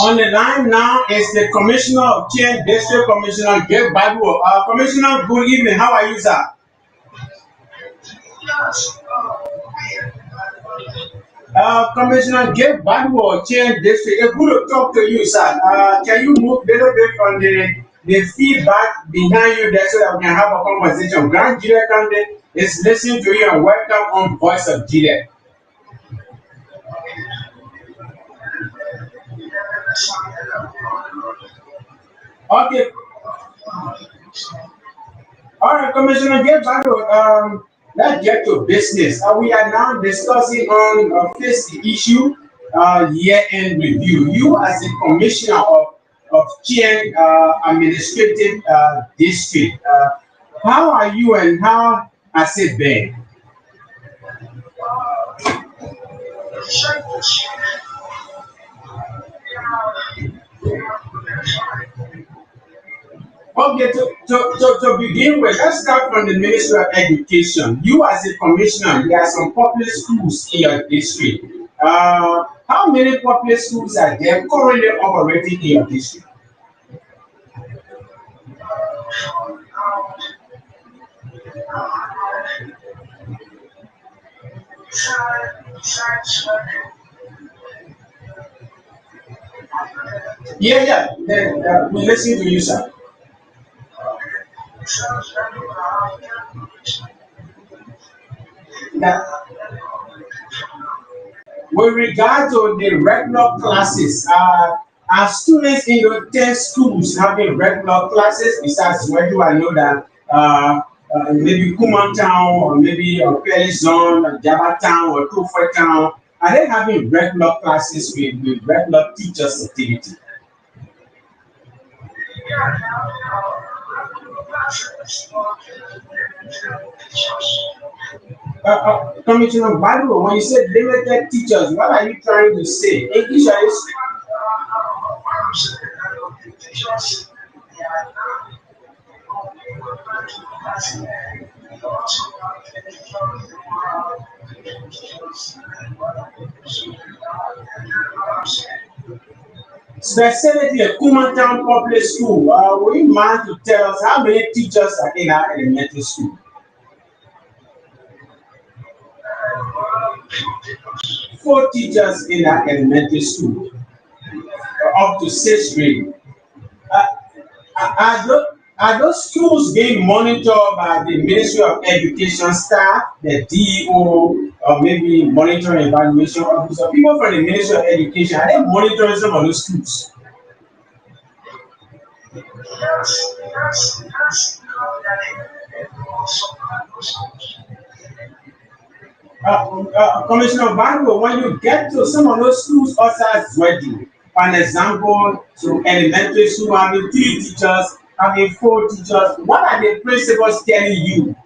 On the line now is the Commissioner of Chien District, Commissioner Gedeh Badwo. Commissioner, good evening. How are you, sir? Commissioner Gedeh Badwo, Chien District. It's good to talk to you, sir. Can you move a little bit on the feedback behind you there so that we can have a conversation? Grand Gedeh County is listening to you and welcome on Voice of Gedeh. Okay. All right, Commissioner Gedeh Badwo, let's get to business. We are now discussing on face the issue year-end review. You as a commissioner of Chien Administrative District, how are you and how has it been? Okay, to begin with, let's start from the Ministry of Education. You as a commissioner, there are some public schools in your district. How many public schools are there currently operating in your district? Yeah. We listen to you, sir. Now, with regard to the regular classes, are students in the 10 schools having regular classes besides where do I know that maybe Kuman Town or maybe Pelly Zone, or Java Town or Tufo Town, are they having regular classes with regular teachers activity? Commissioner Badu, when you say limited teachers, what are you trying to say? English or specifically a Kumantown Public School? Will you mind to tell us how many teachers are in our elementary school? 4 teachers in our elementary school, up to 6th grade. Uh, are those schools being monitored by the Ministry of Education staff, the DEO, or maybe monitoring evaluation officer? People from the Ministry of Education, are they monitoring some of those schools? Commissioner Bango, when you get to some of those schools outside Zwedi, for an example, to elementary school having 3 teachers, having 4 teachers, what are the principals telling you?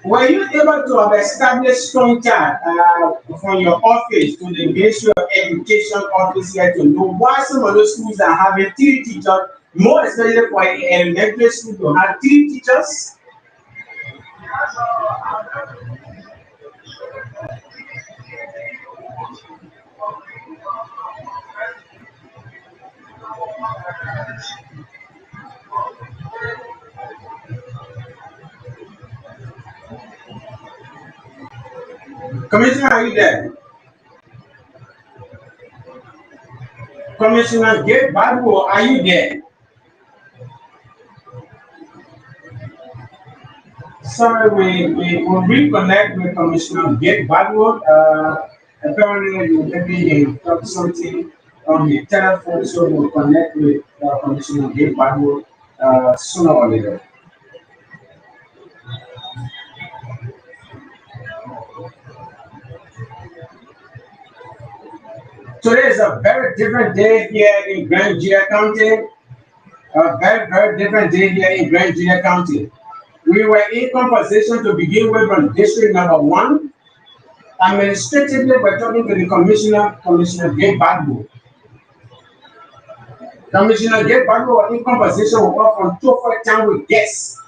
Were you able to have established contact from your office to the Ministry of Education office here to know why some of those schools are having 3 teachers, more especially for elementary school to have 3 teachers? Commissioner, are you there? Commissioner Gedeh Badwo, are you there? Sorry, we will reconnect with Commissioner Gedeh Badwo. Apparently, you maybe talk something on the telephone, so we'll connect with Commissioner Gedeh Badwo sooner or later. Today is a very different day here in Grand Junior County. A very, very different day here in Grand Junior County. We were in conversation to begin with on district number 1. Administratively, we're talking to the Commissioner Gabe Bagbo. Commissioner Gabe Bagbo was in conversation with us on 2 time with guests.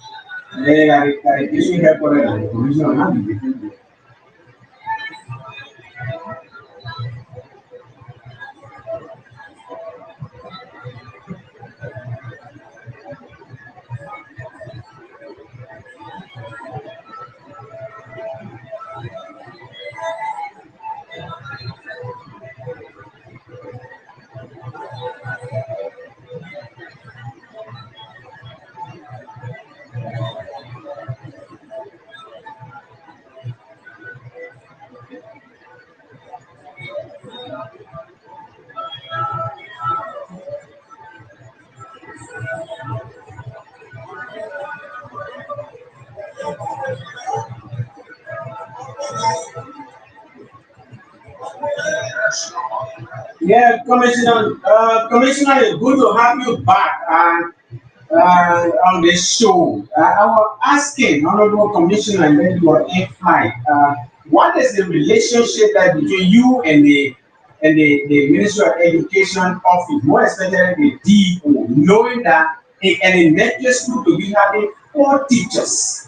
Yeah, Commissioner, it's good to have you back on the show. I was asking Honorable Commissioner when you were in flight, what is the relationship that between you and the Ministry of Education office, more especially the DO, knowing that in elementary school to be having 4 teachers?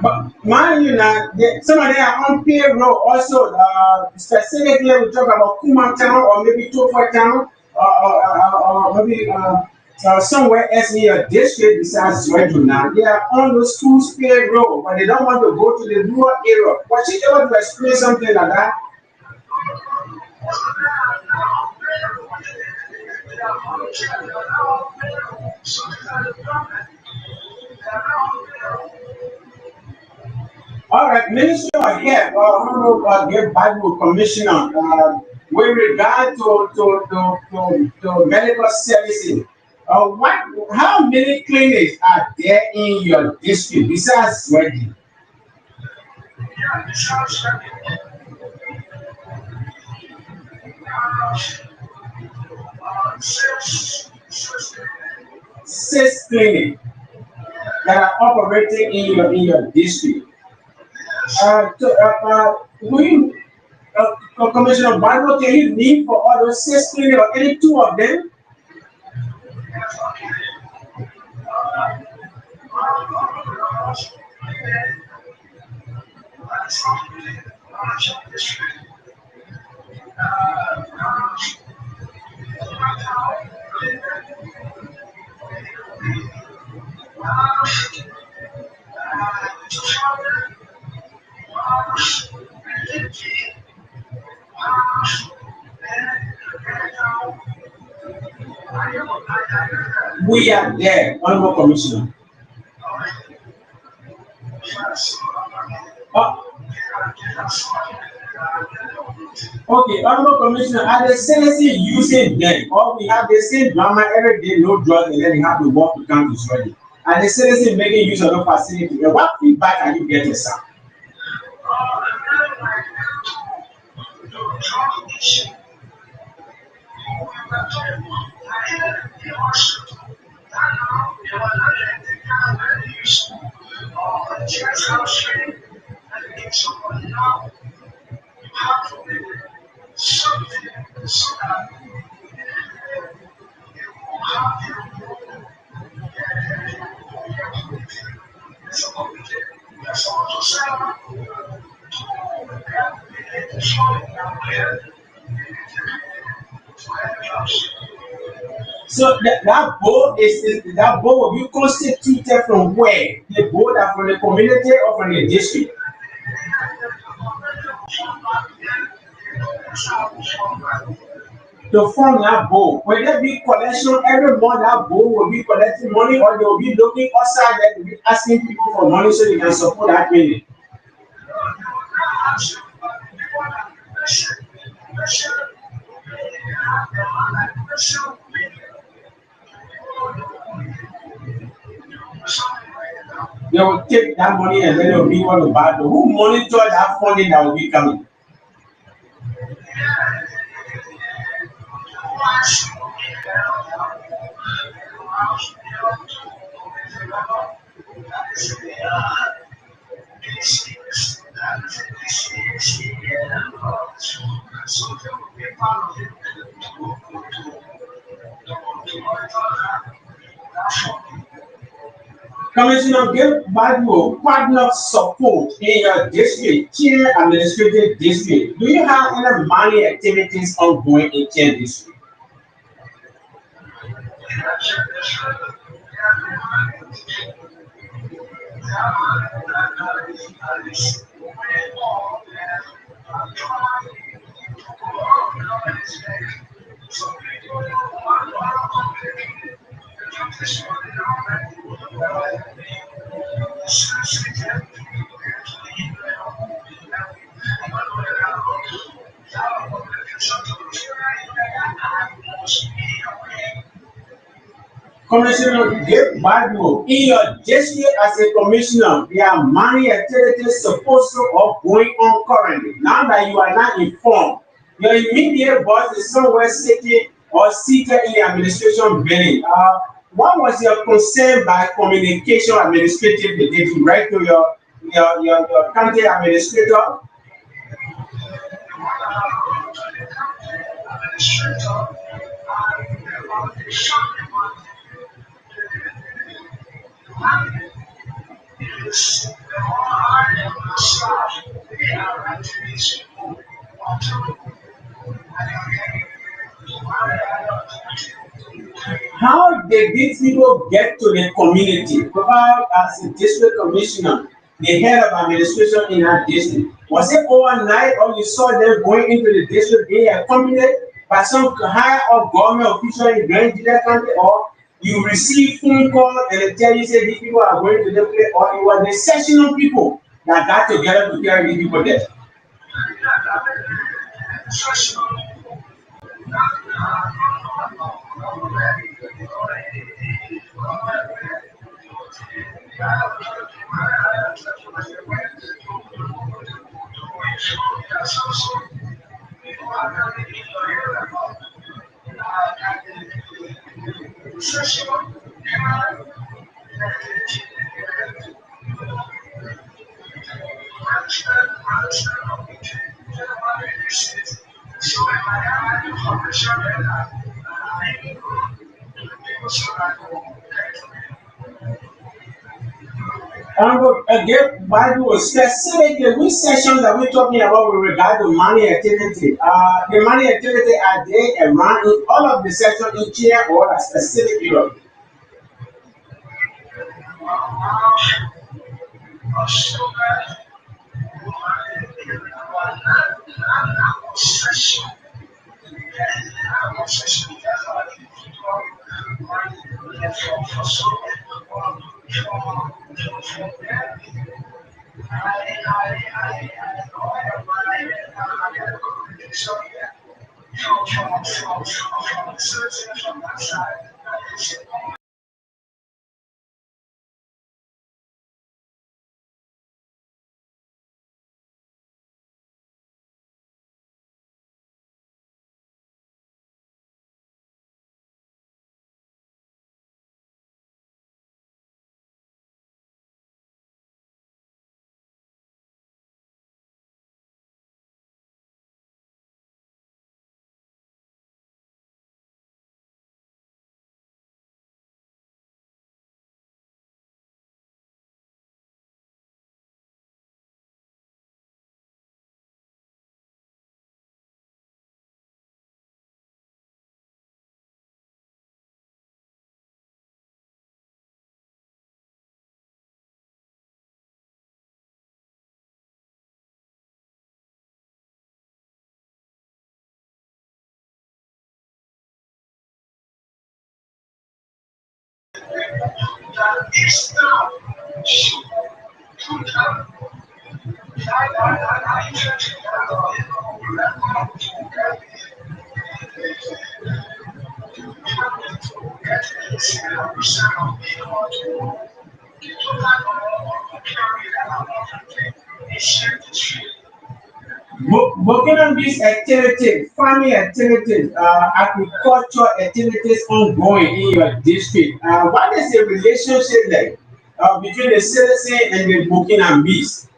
But mind you now, some of them are on payroll also. Specifically, we talk about Kuma Town or maybe Tofa Town or maybe somewhere else in your district besides Zwedu now. They are on the school's payroll, but they don't want to go to the rural area. But you able to explain something like that? All right, Minister here, Honorable Get Bible Commissioner, with regard to medical services, how many clinics are there in your district besides Sweden? 6 clinics that are operating in your district. Will you, Commissioner Bible, can you name for all those 6 clinics or any 2 of them? We are there, Honorable Commissioner. Okay, Honorable Commissioner, are the citizens using them, or we have the same drama every day, no drugs, and then they have to walk to come to Sweden? Are the citizens making use of the facility? And what feedback are you getting, sir? So that board that board will be constituted from where? The board are from the community or from the district? To form that board, will there be collection every month? That board will be collecting money, or they will be looking outside there to be asking people for money so they can support that meeting? They will take that money and then they will be on the back door. Who monitor that funding that will be coming? Commissioner, give Bible partner support in your district, chair administrative district. Do you have any money activities ongoing in chair district? Commissioner, give Bible in your district as a commissioner. There are money activities supposed to or going on currently. Now that you are not informed, your immediate boss is somewhere sitting or seated in the administration building. What was your concern by communication administratively? Did you write to your county administrator? How did these people get to the community? Provide as a district commissioner, the head of administration in our district. Was it overnight or you saw them going into the district being accompanied by some higher up government official in Grand Julia County, or you receive phone call and they tell you say these people are going to the place, or it was the sessional people that got together to carry these people there? Again, Bible specifically, which sessions are we talking about with regard to money activity? The money activity are they around in all of the sections each year or a specific period? Burkina Faso activities, farming activities, agriculture activities ongoing in your district. What is the relationship like between the citizen and the Burkina Faso?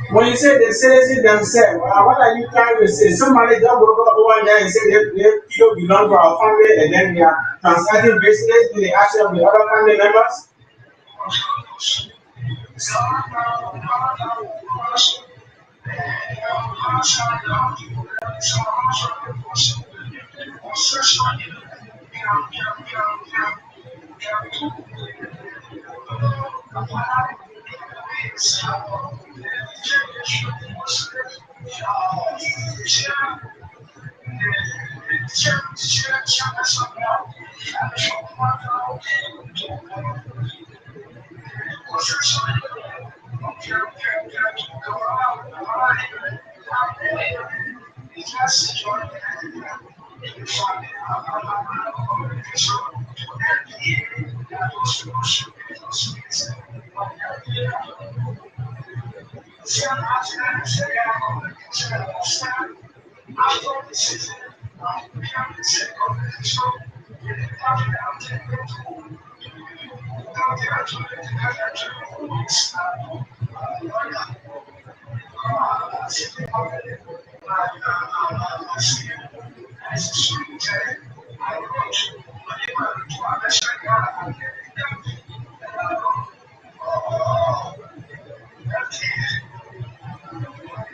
When you say the citizens themselves, what are you trying to say? Somebody just woke up one day and said they people belong to our family and then they are transacting business in the action of the other family members?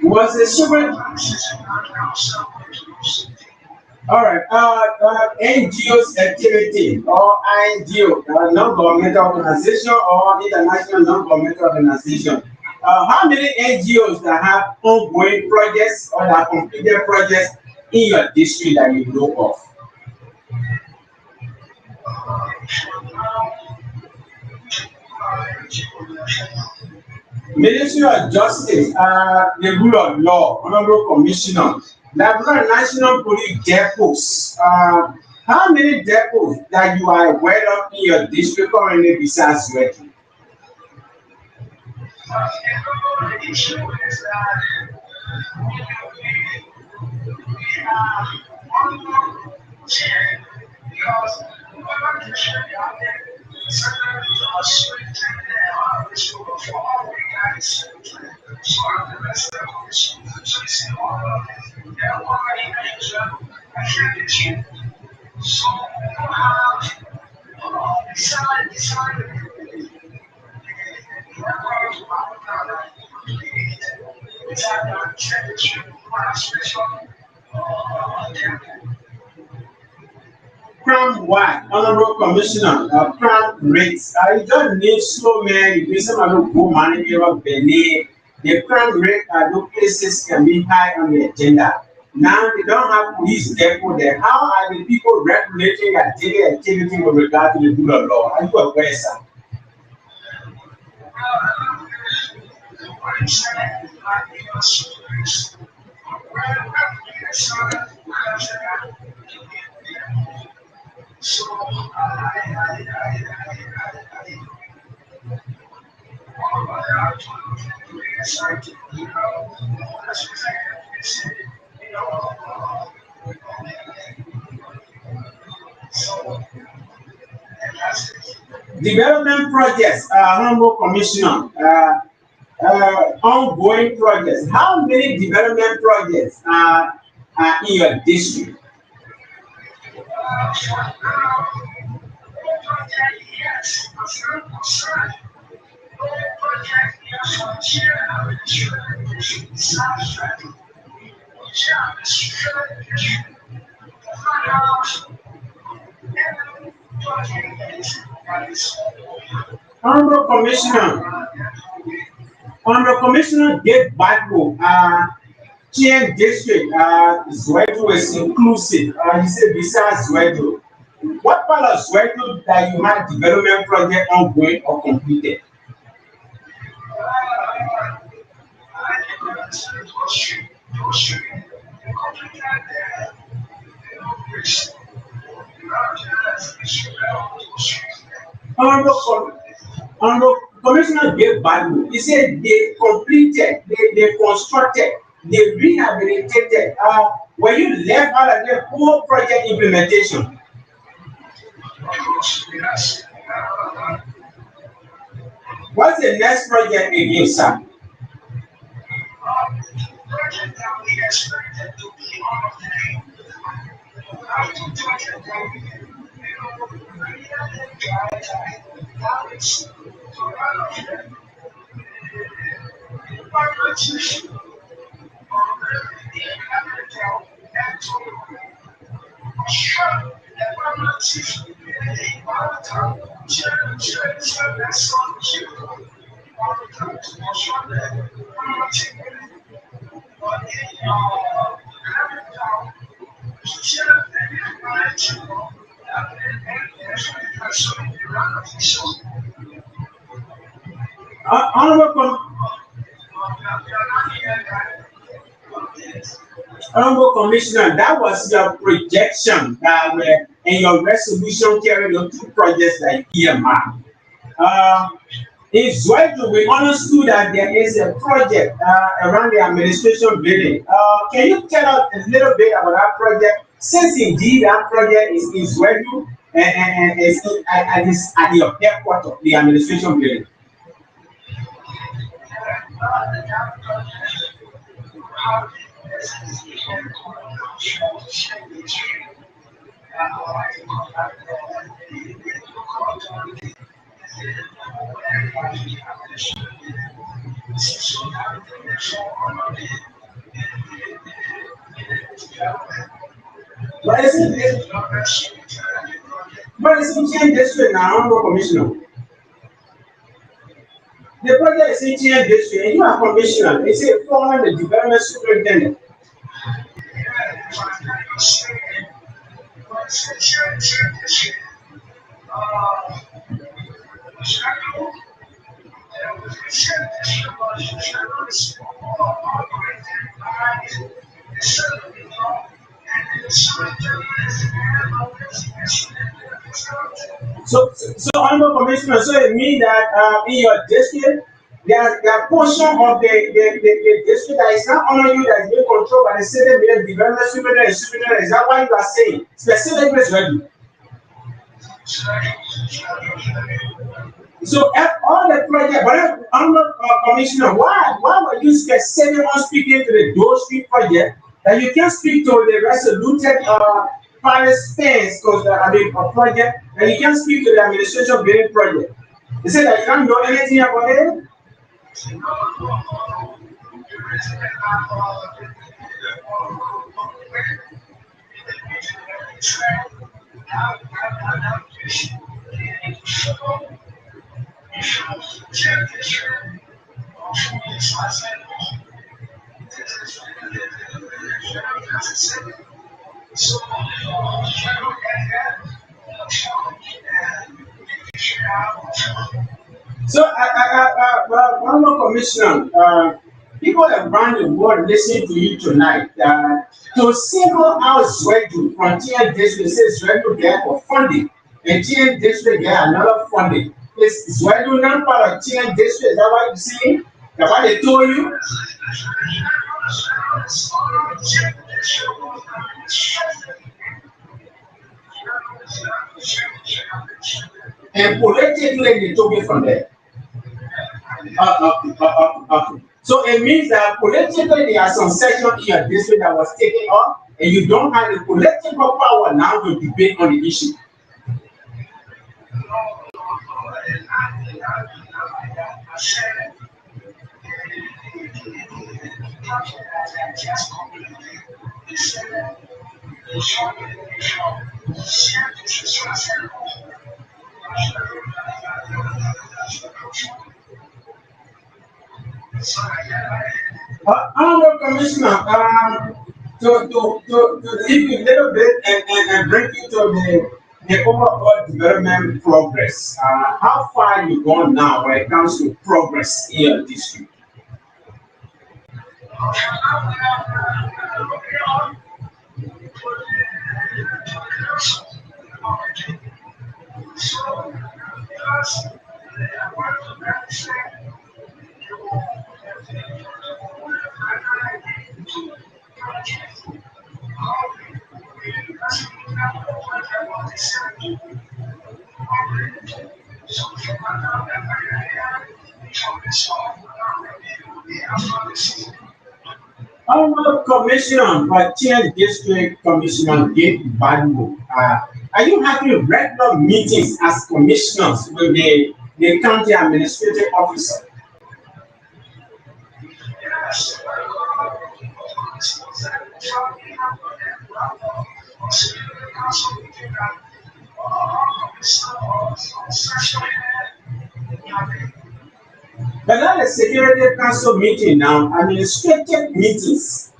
Was the super all right, NGO's activity or NGO, non-governmental organization or international non-governmental organization. How many NGOs that have ongoing projects or that completed projects in your district that you know of? Ministry of Justice, the rule of law, Honorable Commissioner, Liberal National Police depots. How many depots that you are aware of in your district currently besides Ready? Crime wide, Honorable Commissioner, crime rates. You don't need so many, you some of the good manager of Benin. The crime rate at those places can be high on the agenda. Now they don't have police depot there. How are the people regulating their daily activity with regard to the rule of law? Are you aware, sir? Development projects, Honorable Commissioner, ongoing projects. How many development projects are in your district? Honorable Commissioner, Honorable Commissioner Dave Badko, TN District, Zwedo is inclusive. He said besides Zwedo. What part of Sweden that you had development project ongoing or completed? Honorable, Honorable Commissioner gave value. He said they completed, they constructed, they rehabilitated. When you left out of the whole project implementation, what's the next project again, sir? Honorable, Honorable Commissioner, that was your projection that were in your resolution carrying the two projects that you earmarked. In Zweden, we understood that there is a project around the administration building. Can you tell us a little bit about that project? Since indeed that project is in Zweden and is at the headquarters, the administration building. But it's in TN district now, Honorable Commissioner. The project is in TN district and you are commissioner. It's a former the development superintendent. So Honorable Commissioner, so it means that in your district, there are portion of the district that is not under you that is being controlled by the city development superintendent. Is that why you are saying specifically is ready? So all the project, but Honorable Commissioner, why were you specific on speaking to the Dole Street project that you can't speak to the resoluted participants because a project that you can't speak to the administration building project? They said that you don't know anything about it. So, one more commissioner. People around the world listening to you tonight. To single out Sweden from TN district, say Sweden get for funding, and TN district get another funding. Is Sweden not part of TN district? Is that what you see? That's what they told you? And politically, they took it from there. So it means that politically there are some section in your district that was taken off, and you don't have the political power now to debate on the issue. Honorable Commissioner, to leave you a little bit and bring you to the overall development progress. How far you gone now when it comes to progress in your district? Our commissioner, Batian District Commissioner Gabe Badmo, are you having regular meetings as commissioners with the county administrative officer? But not a security council meeting now, administrative meetings.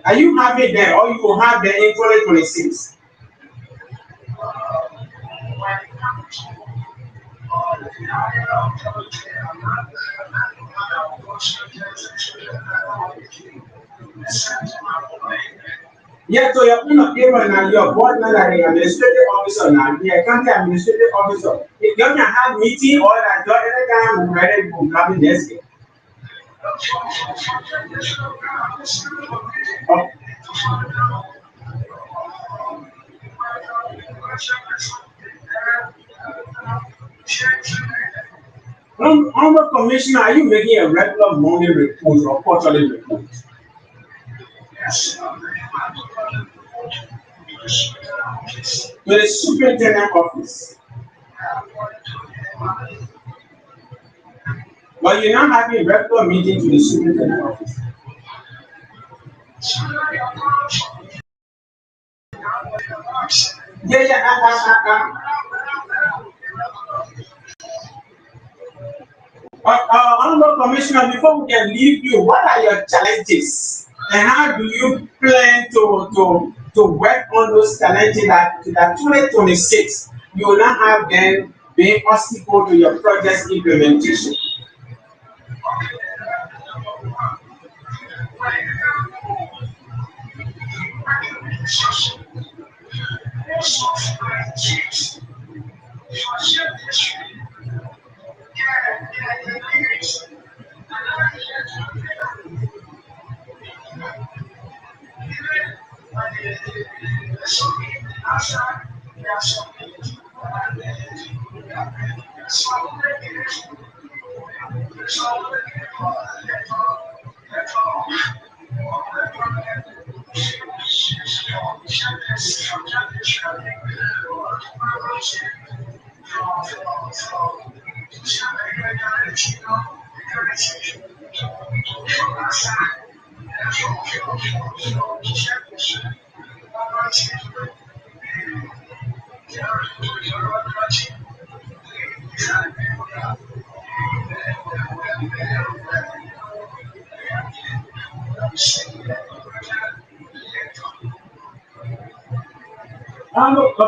Are you having them or you will have them in 2026? Yeah, so your own paper now, your board now, like the administrative officer now, the county administrative officer. If you can have meeting or that job anytime, we're ready to grab the desk. Oh, Honorable Commissioner, are you making a regular morning report or quarterly report to the superintendent office? But you're not having a regular meeting to the superintendent office. Yeah, yeah. Honorable Commissioner, before we can leave you, what are your challenges? And how do you plan to work on those challenges that 2026 you will not have them being obstacle to your project implementation?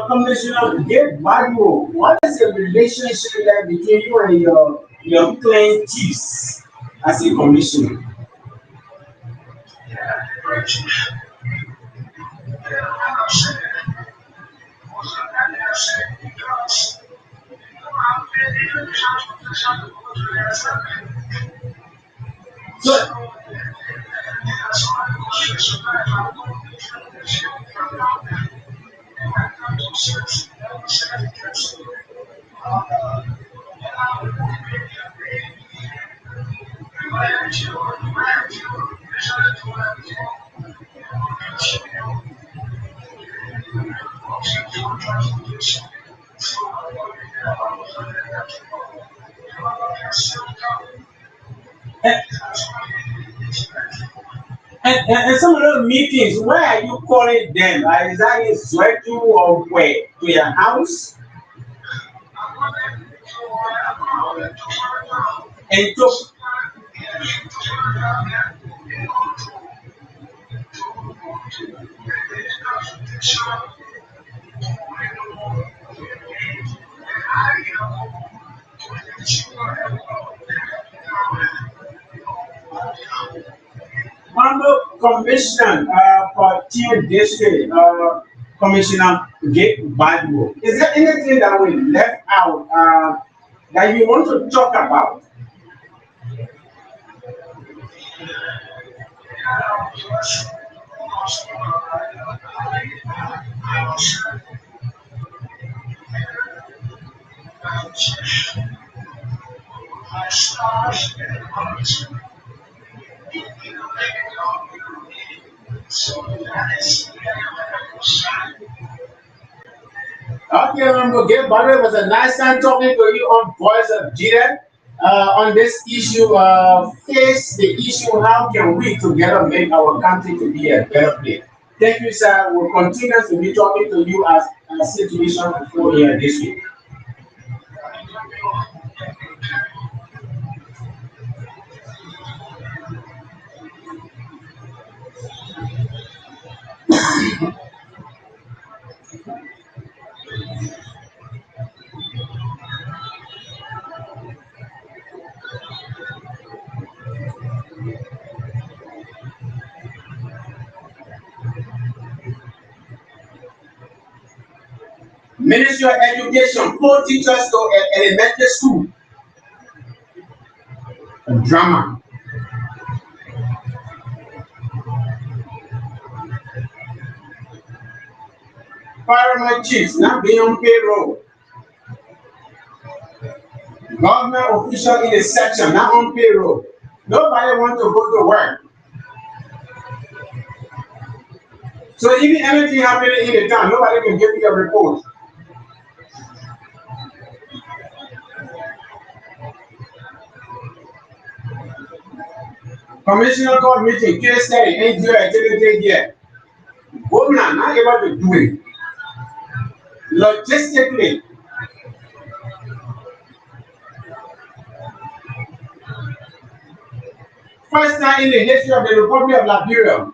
Commissioner, get value. What is the relationship like between you and your plaintiffs as a commissioner? So, and, and some of those meetings, where are you calling them? Is that in Swetu or where? To your house? And to Honorable Commissioner for Team District, Commissioner Gabe Badwo. Is there anything that we left out that you want to talk about? Okay, Honorable Gabe Badwo, it was a nice time talking to you on Voice of Gedeh. On this issue, face the issue, how can we together make our country to be a better place? Thank you, sir. We'll continue to be talking to you as a situation unfold here this week. Ministry of Education, 4 teachers to elementary school, drama. Paramount chiefs now being on payroll. Government official in a section now on payroll. Nobody want to go to work. So even anything happening in the town, nobody can give you a report. Commissioner called meeting, case study, NGO activity here. Women not able to do it. Logistically, first time in the history of the Republic of Liberia,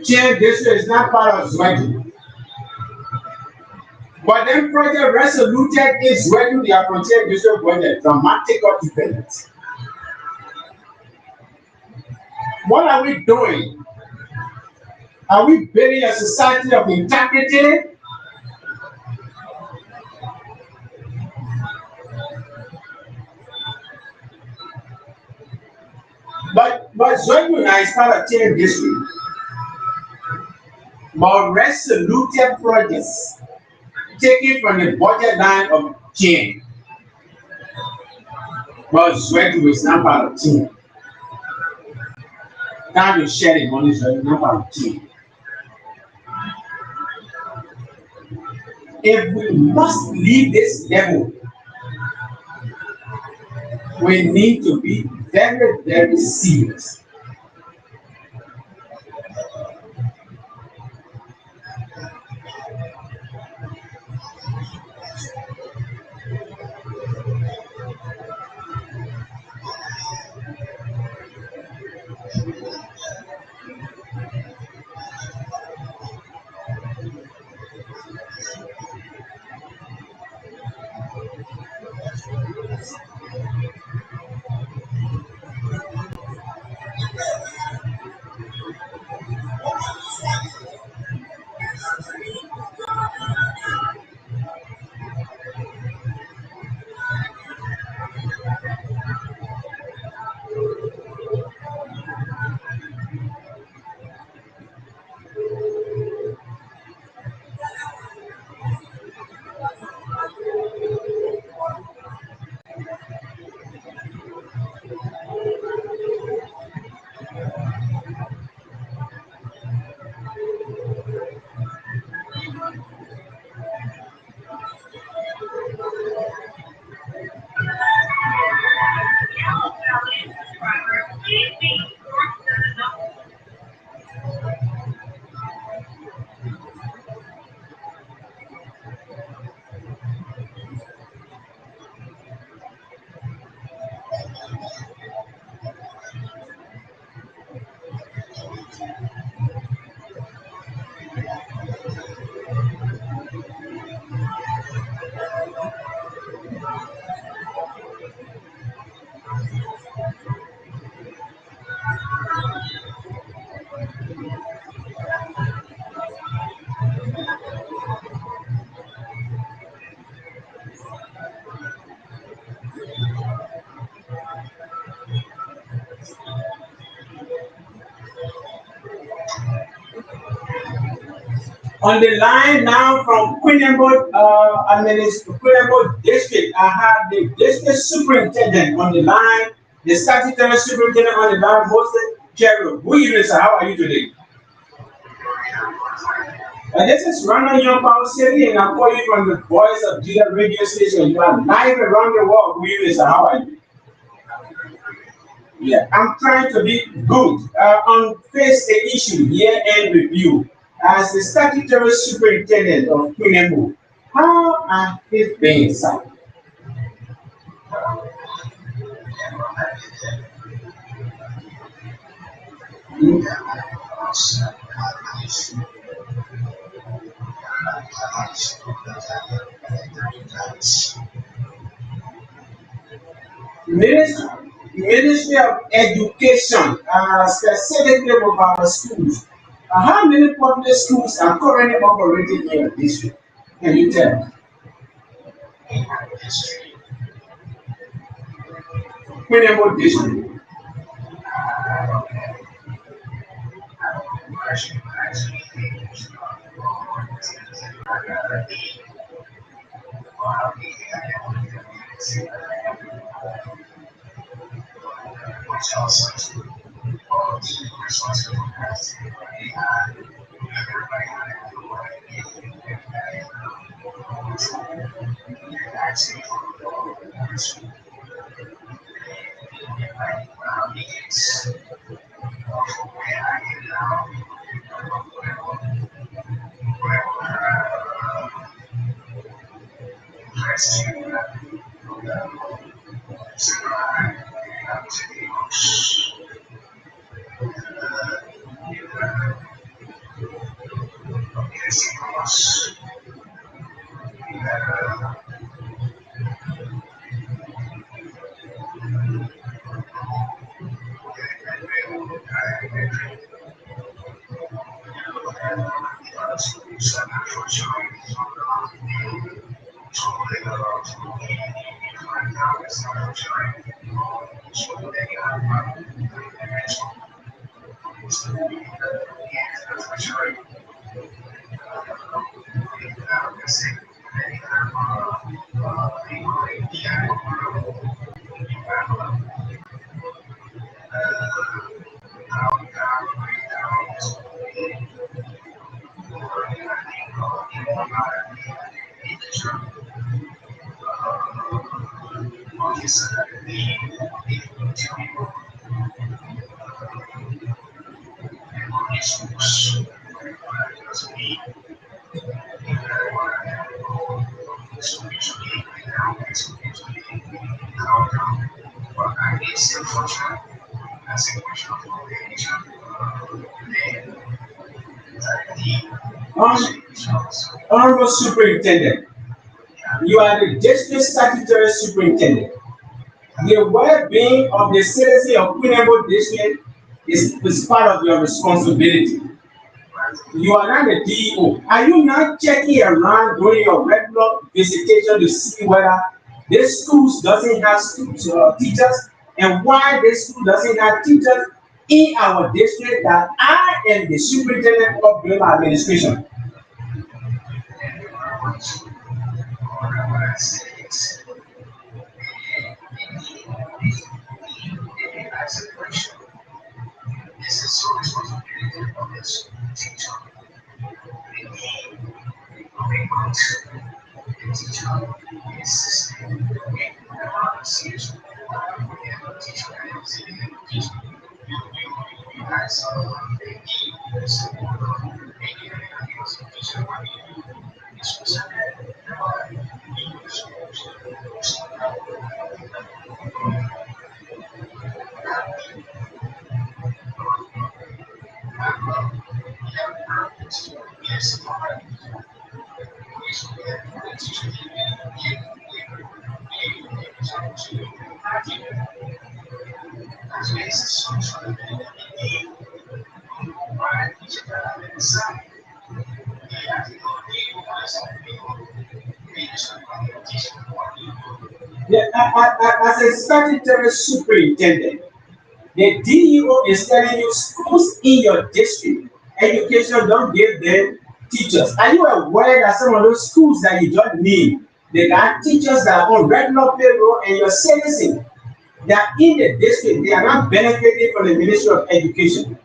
change district is not part of Sweden. But then Project Resoluted is when their frontier district project dramatic development. What are we doing? Are we building a society of integrity? But Zweduna is part of change district. But Resoluted projects taken from the budget line of change. But Zweduna is not part of change. Now you share the money, so it's not part of change. If we must leave this level, we need to be very, very serious. On the line now from Queenemo District, I have the district superintendent on the line, the statutory superintendent on the line, Moses Jerry. Good evening, sir. How are you today? This is Rana Young Power City, and I'm calling from the Voice of Gedeh radio station. You are live around the world. Good evening, sir. How are you? Yeah, I'm trying to be good on face the issue year-end review as the statutory superintendent of Queenemo. How are things been, sir? Ministry, Ministry of Education, specifically with our schools. How many public schools are currently operating in your district? Can you tell? Queenemo district. Um, Honorable Superintendent, you are the district statutory superintendent. The well-being of the citizens of Queenemo District is part of your responsibility. You are not the DEO. Are you not checking around during your regular visitation to see whether this school doesn't have teachers and why this school doesn't have teachers in our district that I am the superintendent of the administration? Yeah, as a statutory superintendent, the DEO is telling you schools in your district, education don't give them teachers. Are you aware that some of those schools that you just named, they got teachers that are on regular payroll and your citizens that in the district, they are not benefiting from the Ministry of Education?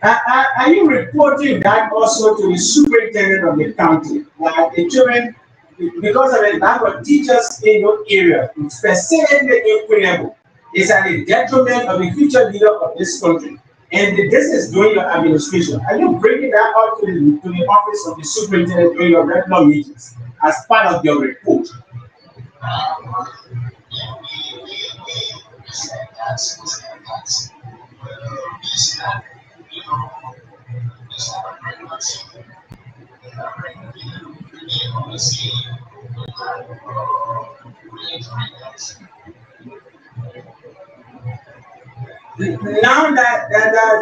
Are you reporting that also to the superintendent of the county? Like the children, because of the lack of teachers in your area, specifically in Kwinebu, is at the detriment of the future leader of this country. And this is during your administration. Are you bringing that up to the office of the superintendent during your regular meetings as part of your report? Now that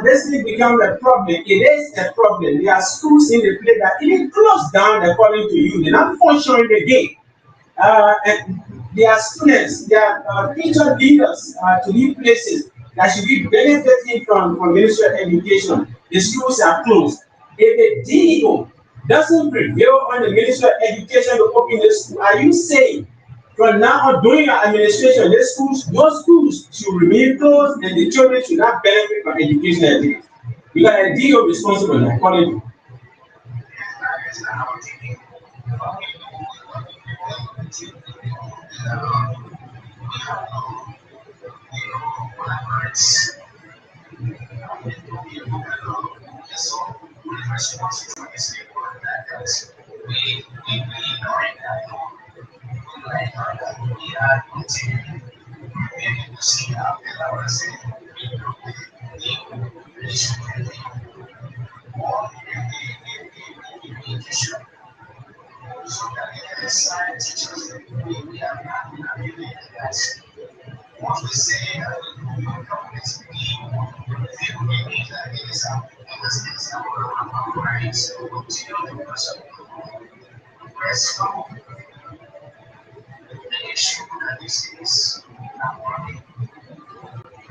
this has become a problem, it is a problem. There are schools in the place that even closed down according to you. They're not functioning again. And there are students, there are teacher leaders to these places that should be benefiting from Ministry of Education. The schools are closed. If the DEO doesn't prevail on the Ministry of Education to open the school, are you saying from now on during your administration, those schools should remain closed and the children should not benefit from education activities? Because the DEO is responsible according to.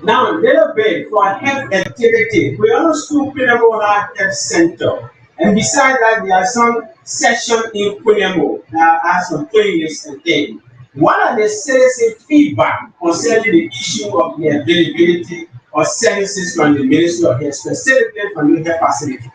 Now, a little bit for health activity. We also Kwinebu Health Center. And besides that, there are some sessions in Kwinebu that are some clinics and things. What are the citizen feedback concerning the issue of the availability of services from the Ministry of Health, specifically from the health facility?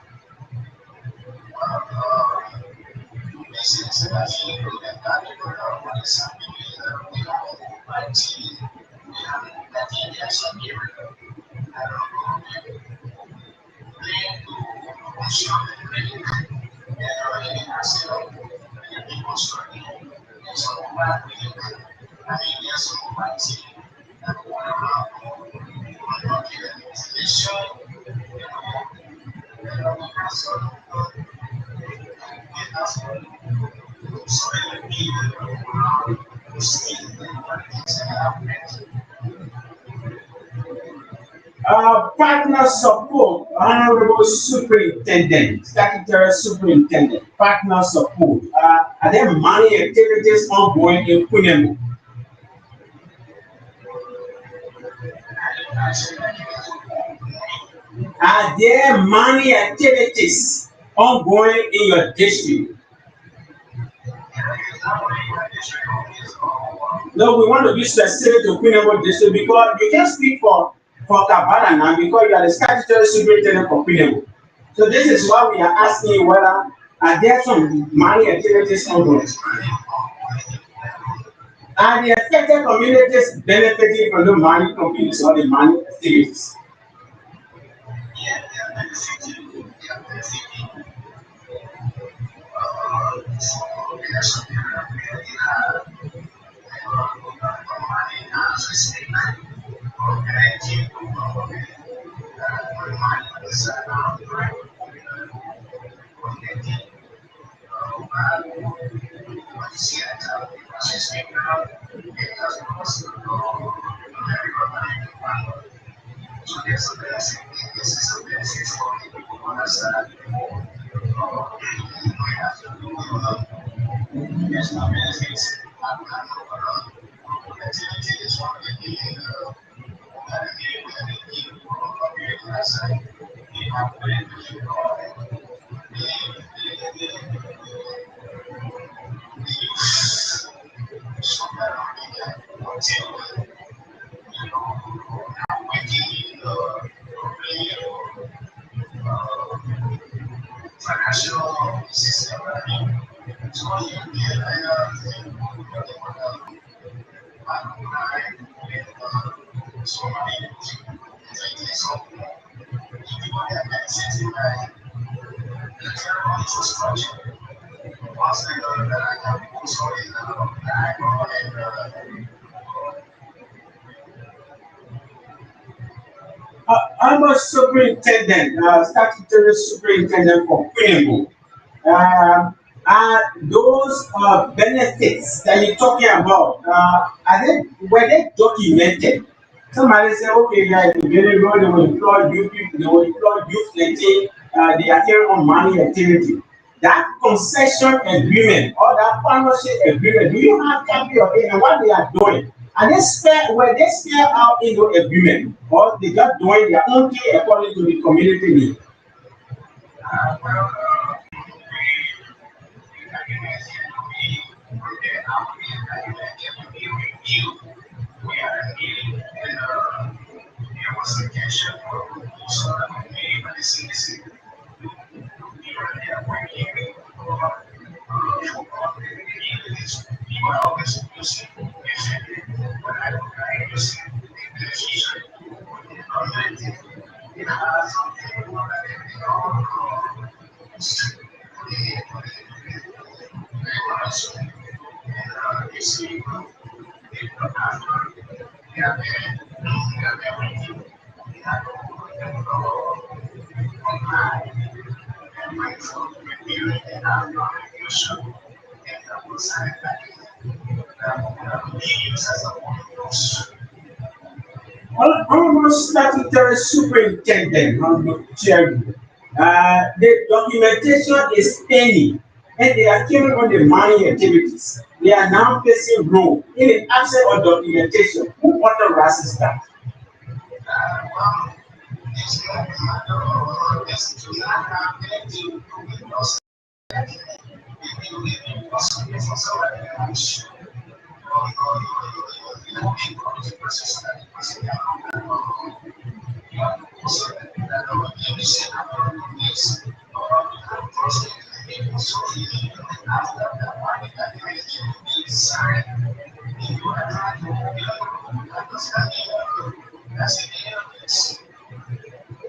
Partner support, Honorable Superintendent, Statutory Superintendent, partner support. Are there money activities ongoing in Kwinebu? Are there money activities ongoing in your district? No, we want to be specific to Kwinebu district because you can't speak for Kabbalah now because you are the statutory superintendent for Kwinebu. So this is why we are asking you whether are there some money activities ongoing? Are the affected communities benefiting from the money companies or the money activities? I'm a superintendent, statutory superintendent for Queen. Those benefits that you're talking about, were they documented? Somebody say, okay, guys, very good, they will employ new people, they will employ youth, they are here on money activity. That concession agreement or that partnership agreement, do you have copy of it and what they are doing? And were they spell out in the agreement or they just doing their own thing according to the community need? Almost statutory superintendent on the chairman. The documentation is pending and they are carrying on the mining activities. They are now facing role in the absence of documentation. Who authorizes that?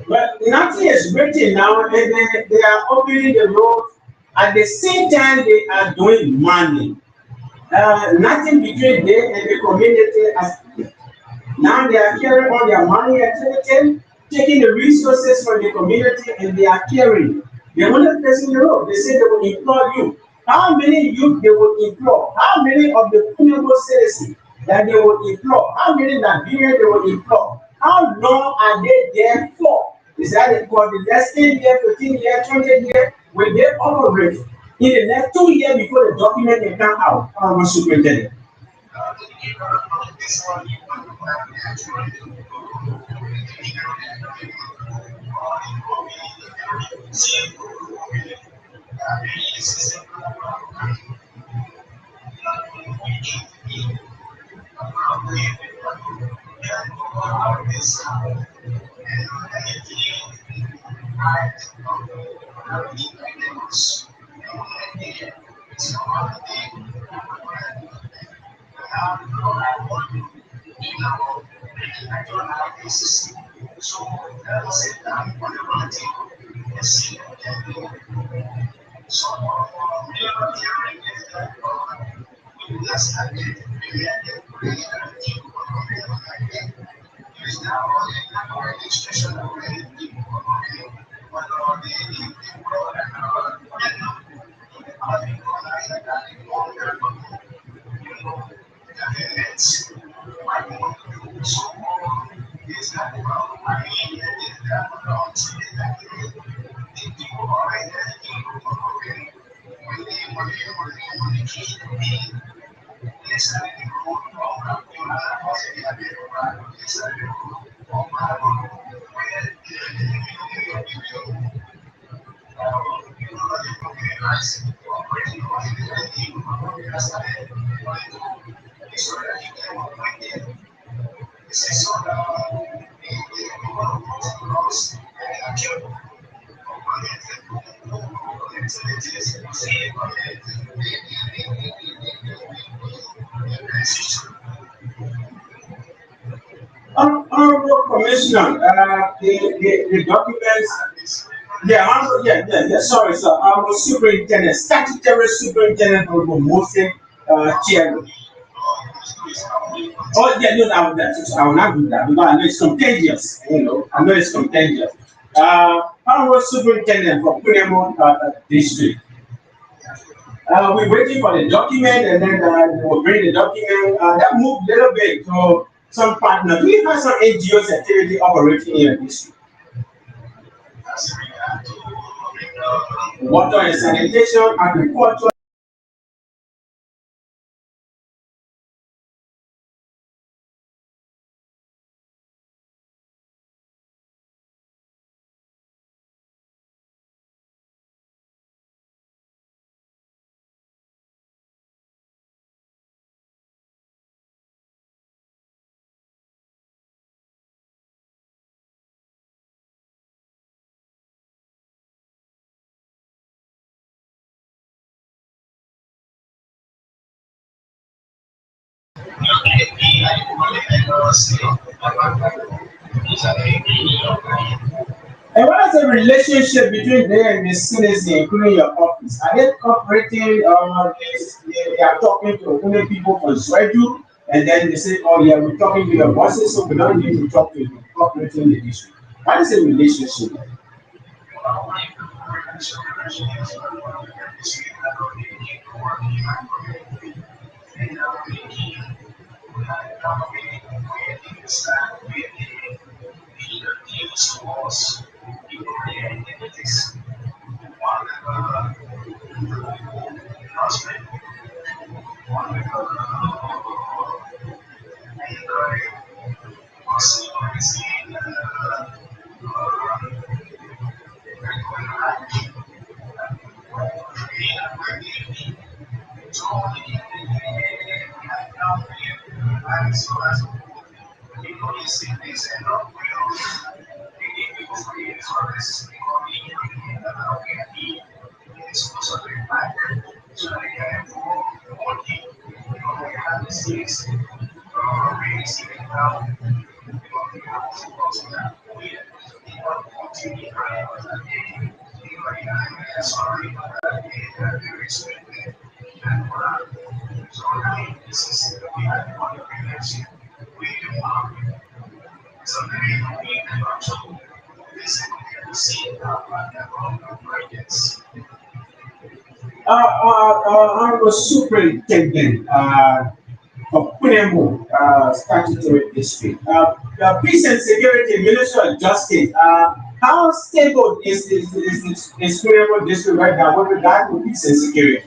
But nothing is written now, and then they are opening the road. At the same time, they are doing money. Nothing between them and the community. Now they are carrying on their money activity, taking the resources from the community, and they are carrying. They are not facing the road. They say they will employ you. How many youth they will employ? How many of the Punego citizens that they will employ? How many Nigerians they will employ? How long are they there for? Is that for the next 10 years, 15 years, 20 years? Will they operate in the next 2 years before the document can come out? Our superintendent. Honorable Commissioner, the documents, sorry, sir. Honorable Superintendent, Statutory Superintendent of Promotion, Chairman. Oh, yeah, no, I will not do that because I know it's contagious. I know it's contagious. Honorable Superintendent for Punemon District. We're waiting for the document and then they will bring the document. That moved a little bit to some partner. Do you have some NGOs activity operating in your district? Water and sanitation, agriculture. And what is the relationship between them and the citizen, including your office? Are they cooperating or they are talking to only people from Swedu and then they say, oh yeah, we're talking to your bosses, so we don't need to talk to you, cooperating in the issue. What is the relationship? Honorable Superintendent of Punemo Statutory District. Peace and Security, Minister of Justice. How stable is Punemo District right now with regard to peace and security?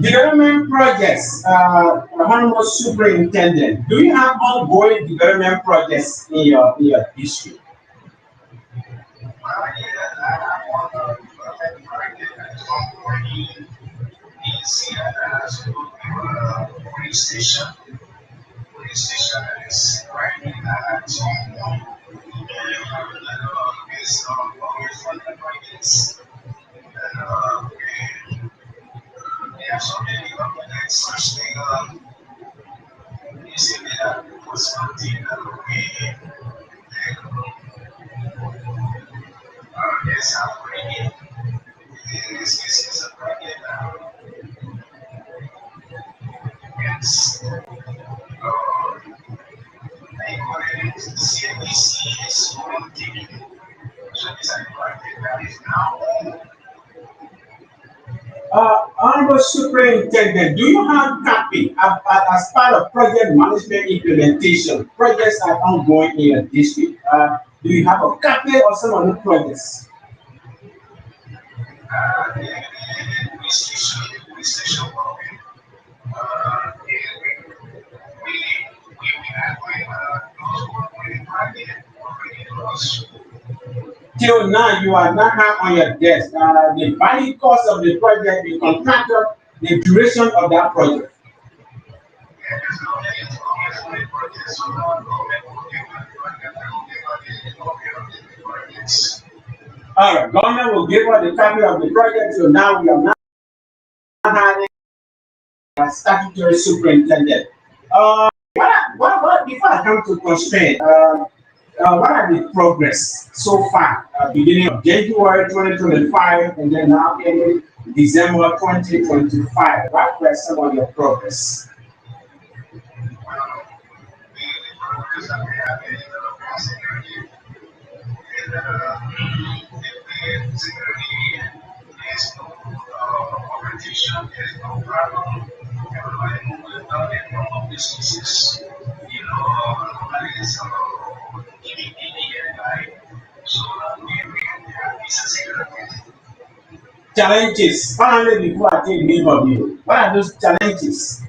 Development projects, Honorable Superintendent, do you have ongoing development projects in your district? Honorable Superintendent, do you have CAPI as part of project management implementation? Projects are ongoing in your district. Do you have a CAPI or some other projects? Till now, you are not have on your desk the value cost of the project, the contractor, the duration of that project. All right, government will give us the copy of the project. So now we are not having a statutory superintendent. What before I come to constraint, what are the progress so far? Beginning of January 2025 and then now ending December 2025. What were some of your progress? Challenges. Finally, before I take leave of you, what are those challenges?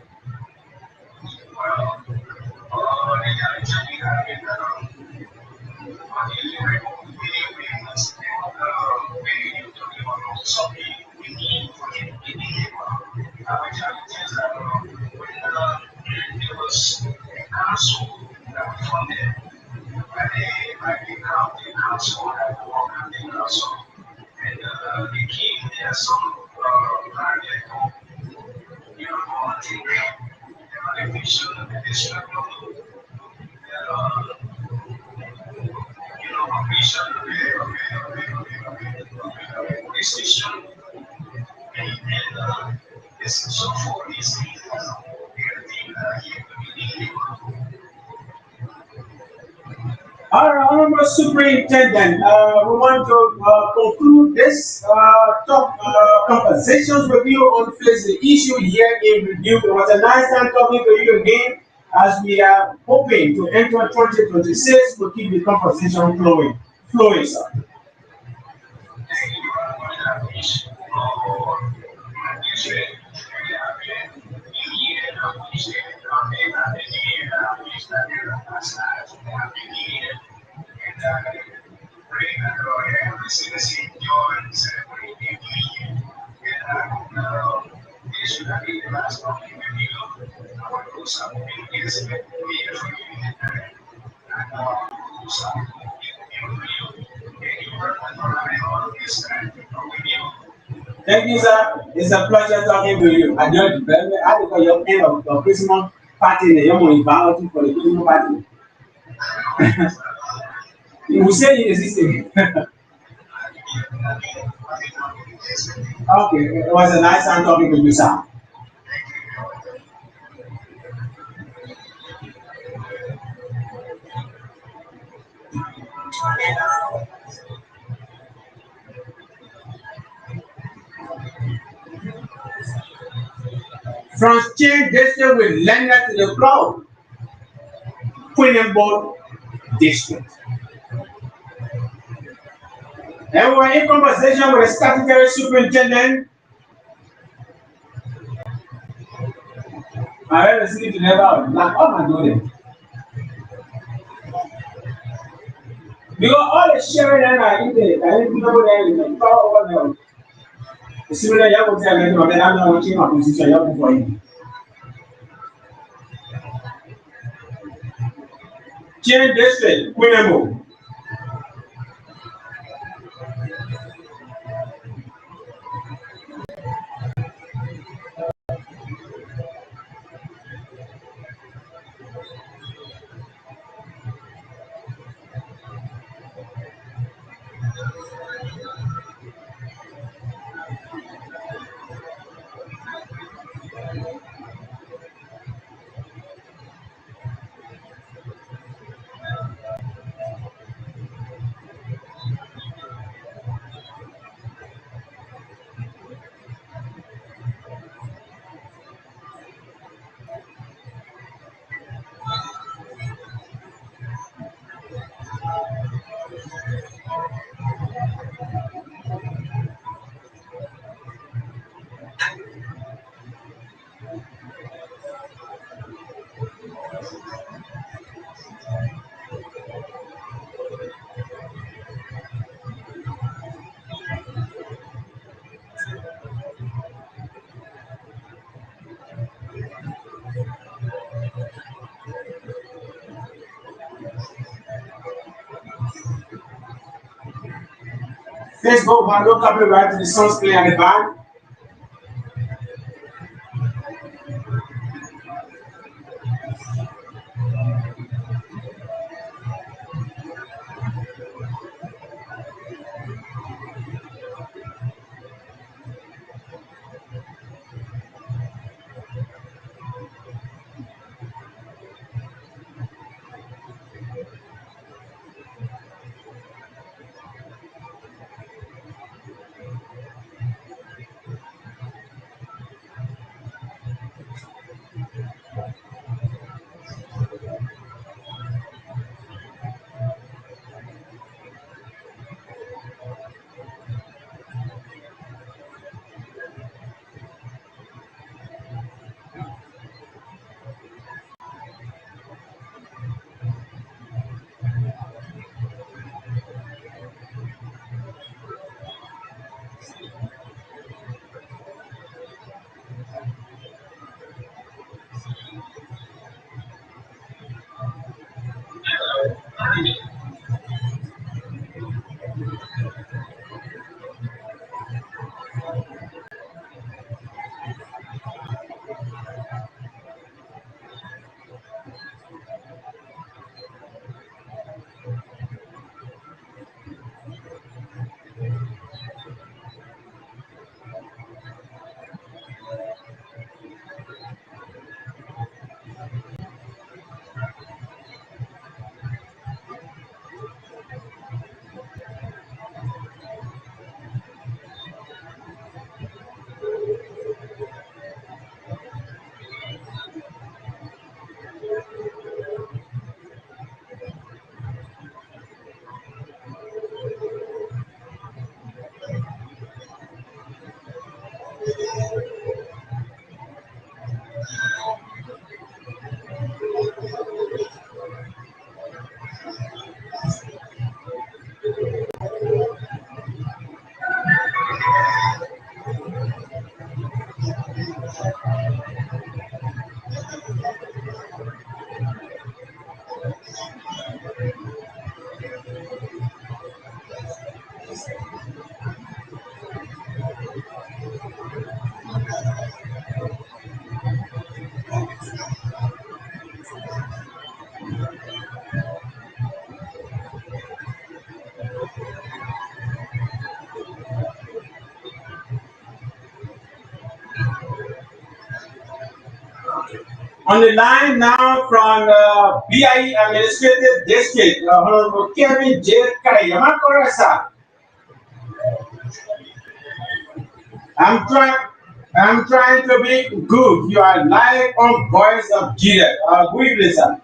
All right, Honorable Superintendent, we want to conclude this talk conversations with you on face the issue here in review. It was a nice time talking to you again as we are hoping to enter 2026 to keep the conversation flowing, sir. Thank you, sir. It's a pleasure talking to you. I know the very I because your end of the Christmas party, the young one invited for the Christmas party. You will say it existing. Okay, it was a nice time talking to you, sir. From Chain District with Lender to the Cloud, Queenenborg District. And we're in conversation with the statutory superintendent. I heard the city to never like, oh my goodness. Because all the sharing and I did, I didn't know that in the power of them. The similar you would tell me that I'm not watching my position for you. Change this way, Queen. Let's go back, look up right to the songs play at the back. On the line now from the BIE Administrative District, Honorable Kevin J. Kai. Am I correct, sir? I'm trying. I'm trying to be good. You are live on Voice of Gedeh. Good evening, sir.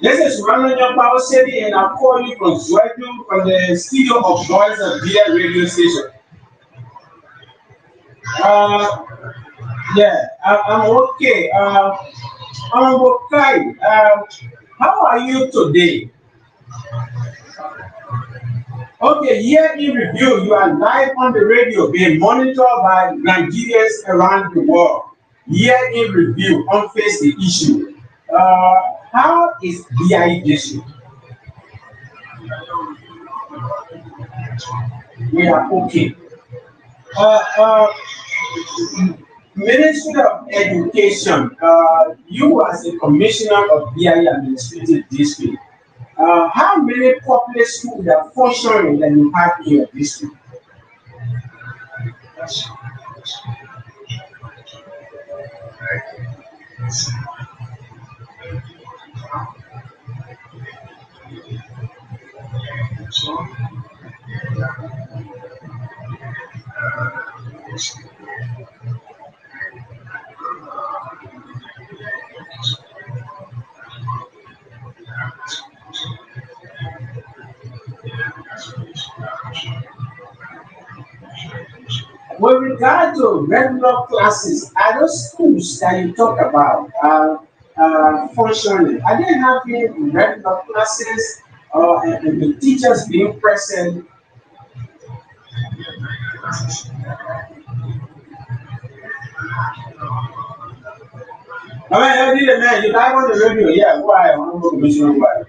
This is Ronald John Power City, and I'm calling you from Zwedu from the studio of Voice of Gedeh radio station. Uh, yeah, I'm okay. I'm okay. How are you today? Okay, here in review, you are live on the radio being monitored by Nigerians around the world. Here in review, unface the issue. How is BI district? We are okay. Uh, uh, Ministry of Education, you as a commissioner of BI Administrative District, how many public schools are functioning that you have in your district? With regard to regular classes, are those schools that you talk about functioning? Are they having regular classes and the teachers being present? I mean, I did a man, you live on the radio, yeah, why? I want to commission why.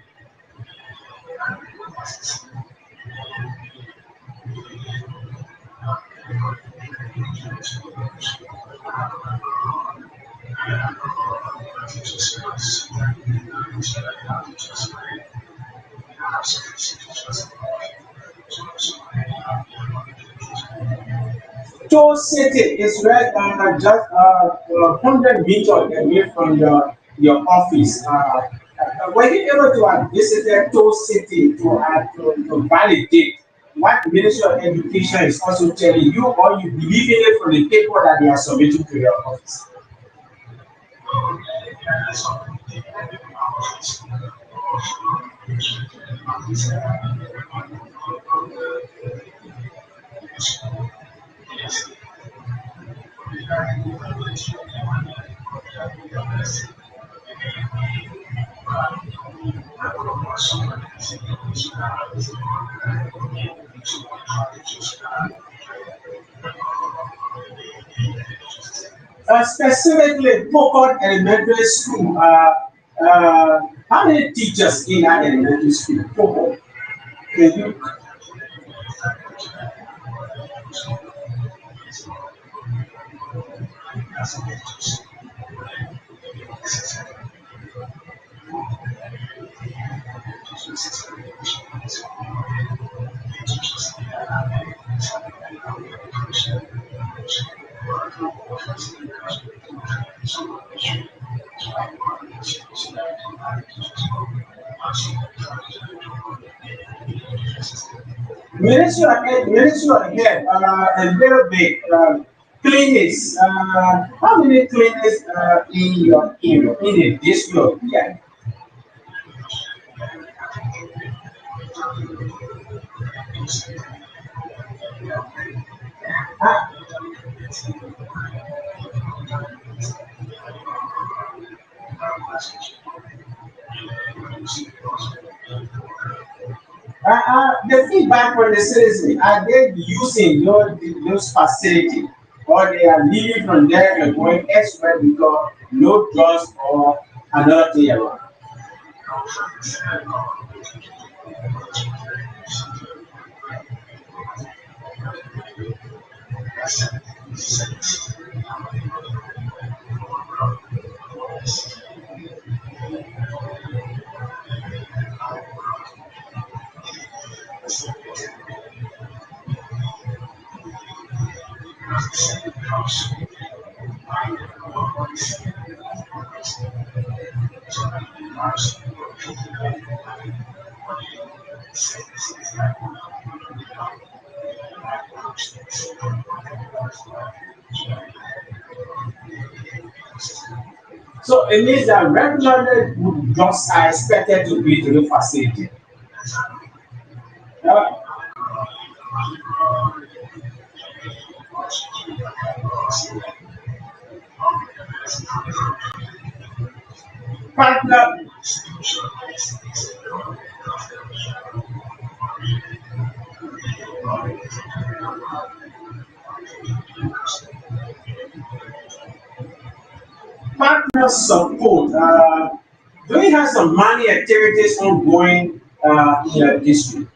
Toll City is right just 100 meters away from your office. Were you able to have visited Toll City to validate what Ministry of Education is also telling you, or you believe in it from the paper that they are submitting to your office? Specifically, Pocod Elementary School, how many teachers in that elementary school? Pocod. Can you Ministry of Health, a little bit clinics. How many clinics in a district? Yeah. The feedback from the citizen, are they using those facilities, or they are leaving from there and going elsewhere because no drugs or another thing around? So it means that regularly drugs are expected to be to the facility. Uh, Partner partner support. Do we have some money activities ongoing in your district?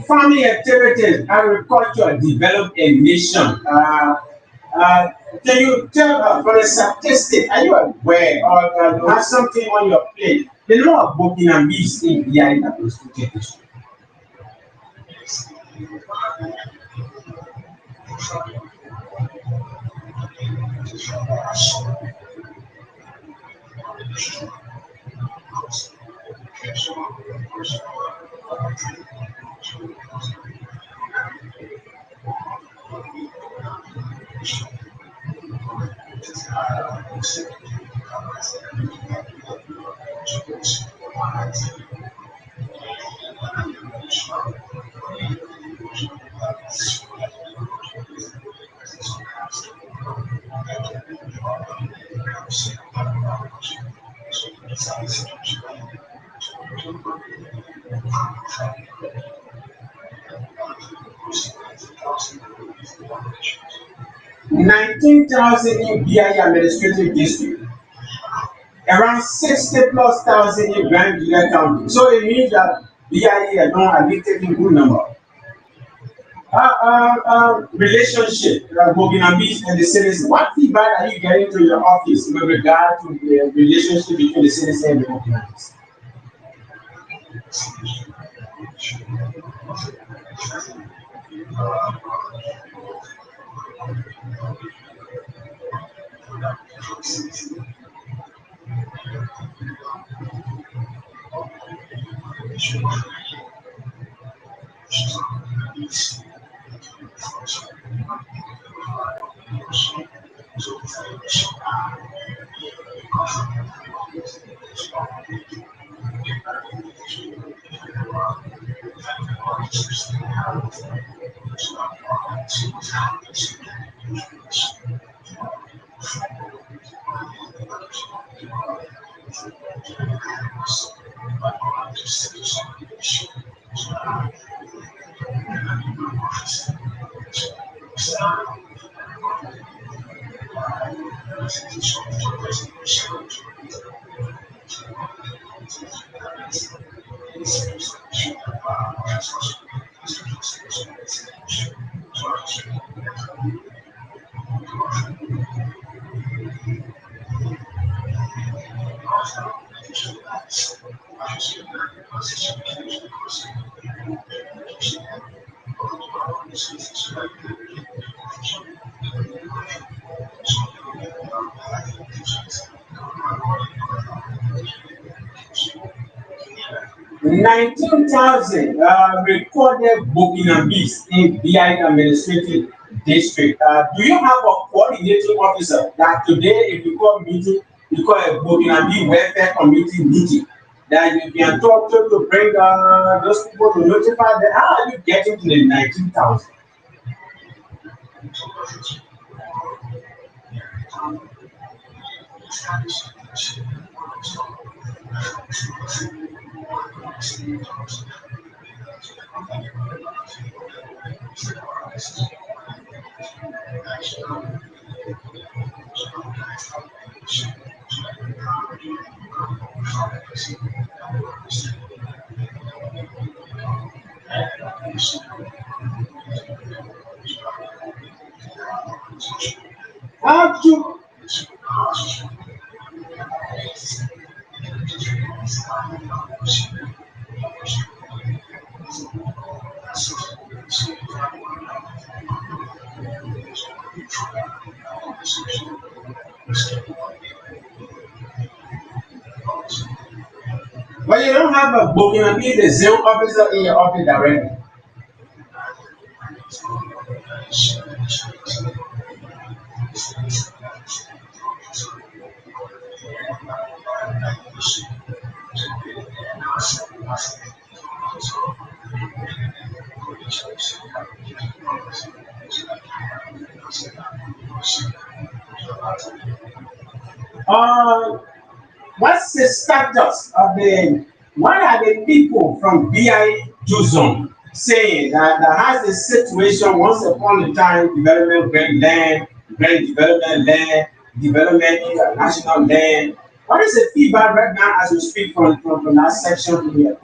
Farming activities, agriculture, develop a nation. Uh, can you tell for a statistic, are you aware or you have something on your plate? The number of Burkina bees in behind that was to take this. 19,000 in BIA administrative district, around 60 plus thousand in Grand Julia County. So it means that BIA alone are taking good number. Relationship, Burkina and the citizens. What feedback are you getting to your office with regard to the relationship between the citizens and the Burkina? 19,000 recorded Burkinabes in BI administrative district. Do you have a coordinating officer that today, if you call meeting, you call a Burkinabe welfare committee meeting, that you can talk to bring those people to notify them? How are you getting to the 19,000? How to But you don't have a book, be the zone officer in your office directly. Uh, what's the status of the? What are the people from BI zone saying that has a situation once upon a time development great land, great development land, development international land? What is the feedback right now as we speak from that section here?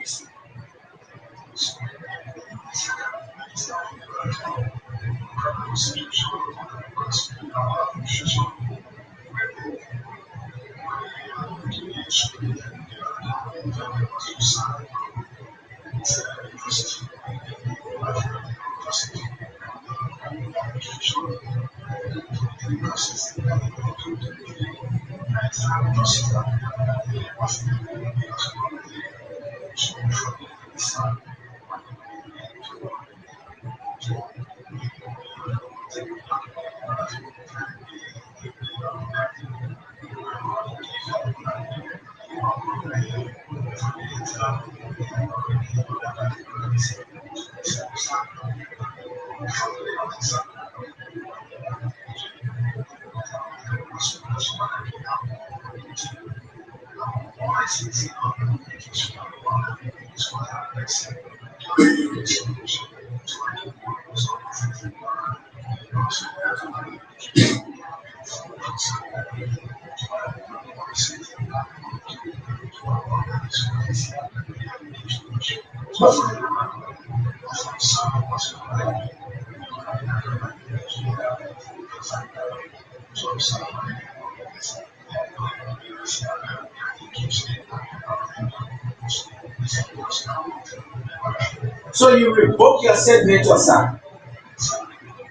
So you revoke your signature, sir.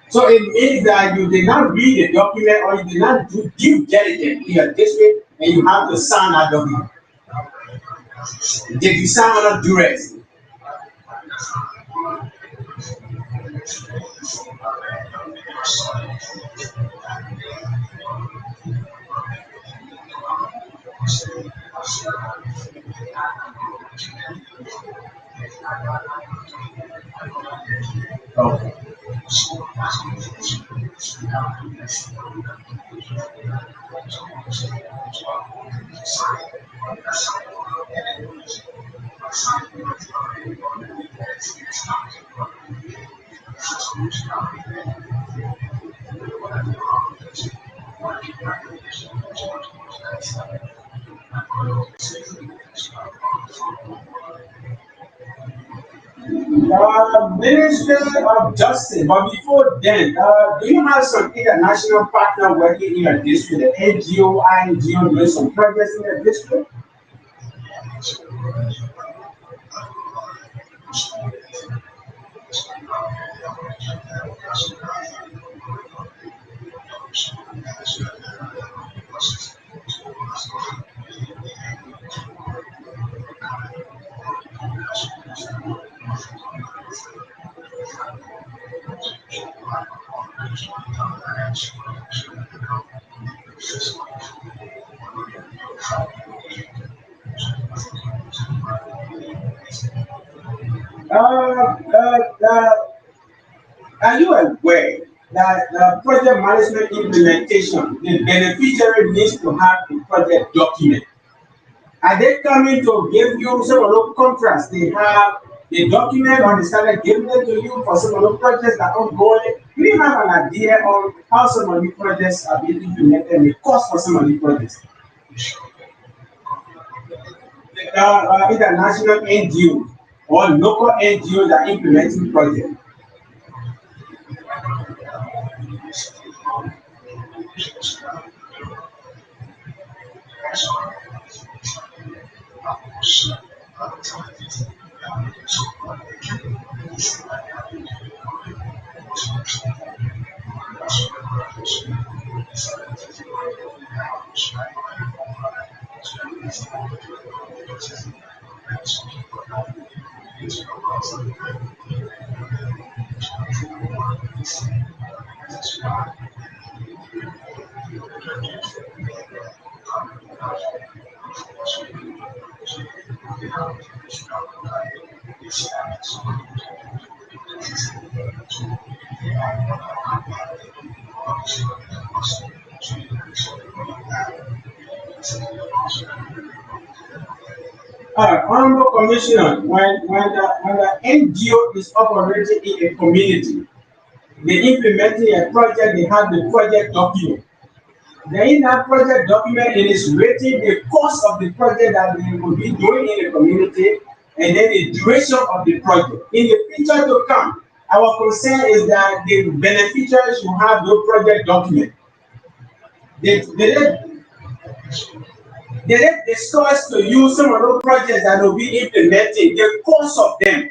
So it means that you did not read the document or you did not do due diligence in your district and you have to sign that document. Did you sign under duress? Okay. Ministry of Justice, but before then, do you have some international partner working in your district, the NGO, INGO, doing some projects in your district? Uh, are you aware that project management implementation, the beneficiary needs to have the project document? Are they coming to give you some of those contracts? They have the document or they started giving it to you for some of those projects that are ongoing. Do you have an idea on how some of these projects are being implemented and the cost for some of these projects? International NGOs or local NGOs that are implementing projects. Honorable Commissioner, when the NGO is operating in a community, they implementing a project, they have the project document. Then in that project document, it is written the cost of the project that they will be doing in the community, and then the duration of the project. In the future to come, our concern is that the beneficiaries should have the project document. They discuss to use some of those projects that will be implemented, the cost of them.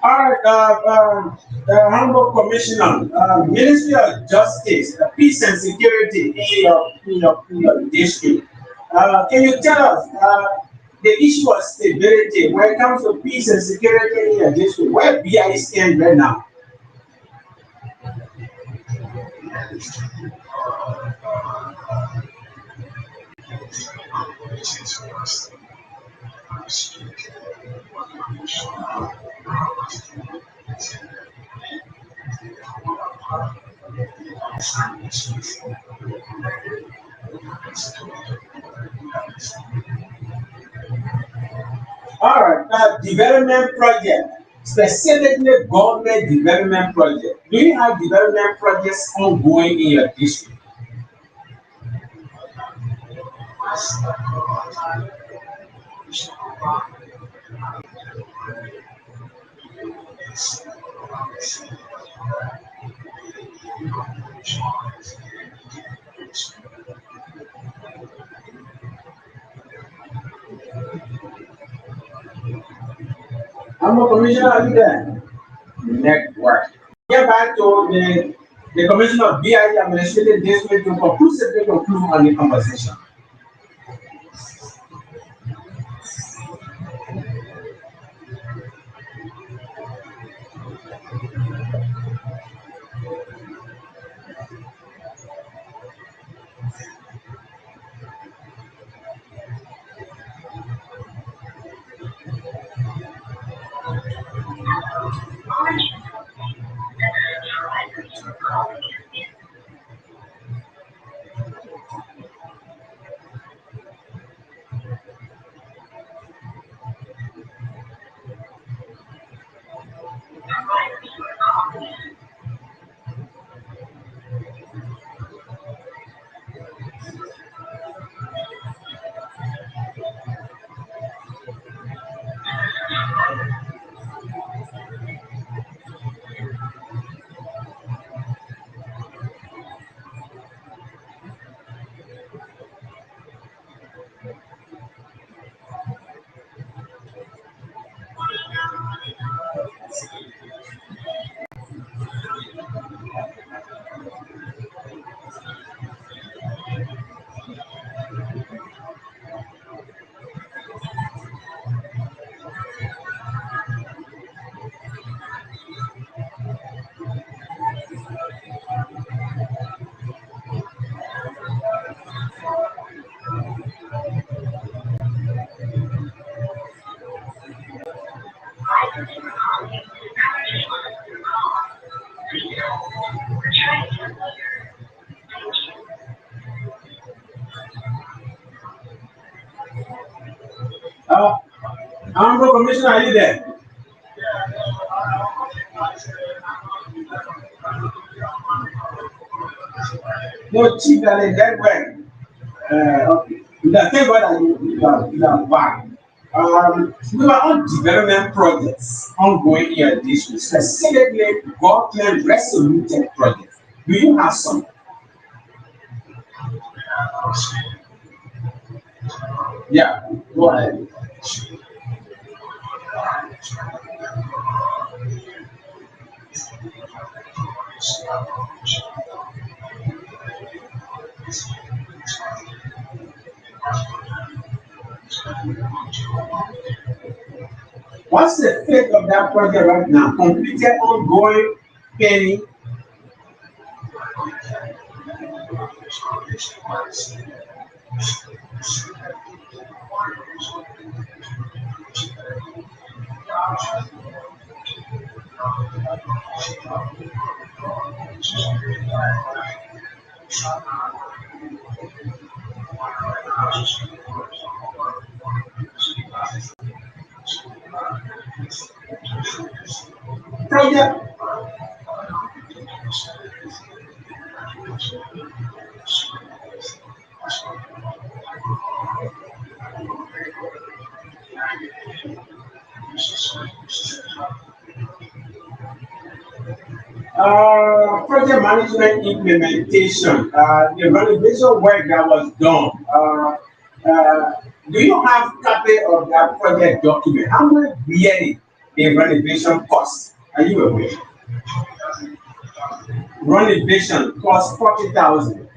All right, Honorable Commissioner, Ministry of Justice, Peace and Security in your district. Can you tell us the issue of stability when it comes to peace and security in your district? Where BI stand right now? All right, development project, specifically government development project. Do you have development projects ongoing in your district? I'm a commissioner, are you there? Network. Get back to the commissioner of BI administrative district to conclusively conclude on the conversation. Uh, Honorable Commissioner, are you there? No, Chief, that is that way. Okay. Thank God that you are back. We were on development projects ongoing here this week, specifically government resoluted projects. Do you have some? Yeah, go ahead. What's the fate of that project right now? Completed, ongoing, pending? Project project management implementation, the renovation work that was done. Do you have copy of that project document? How much really the renovation cost? Are you aware? Renovation cost 40,000.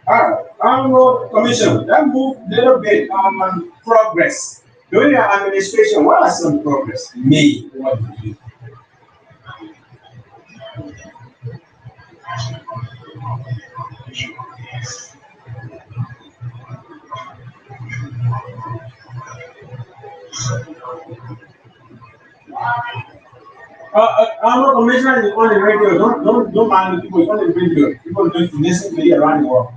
Alright, commission. Let's move a little bit on progress. During your administration, what are some progress made? What do you? I'm a commissioner is on the radio. Don't mind the people. It's on the radio. People going to listen to you around the world.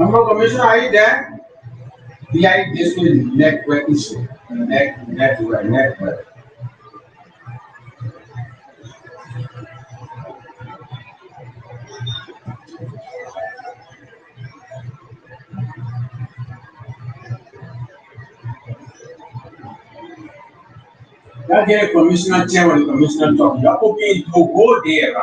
I'm a commissioner. Are you there? VI this is network issue. Network. That get a commissioner chair when the commissioner talk. You're hoping to go there.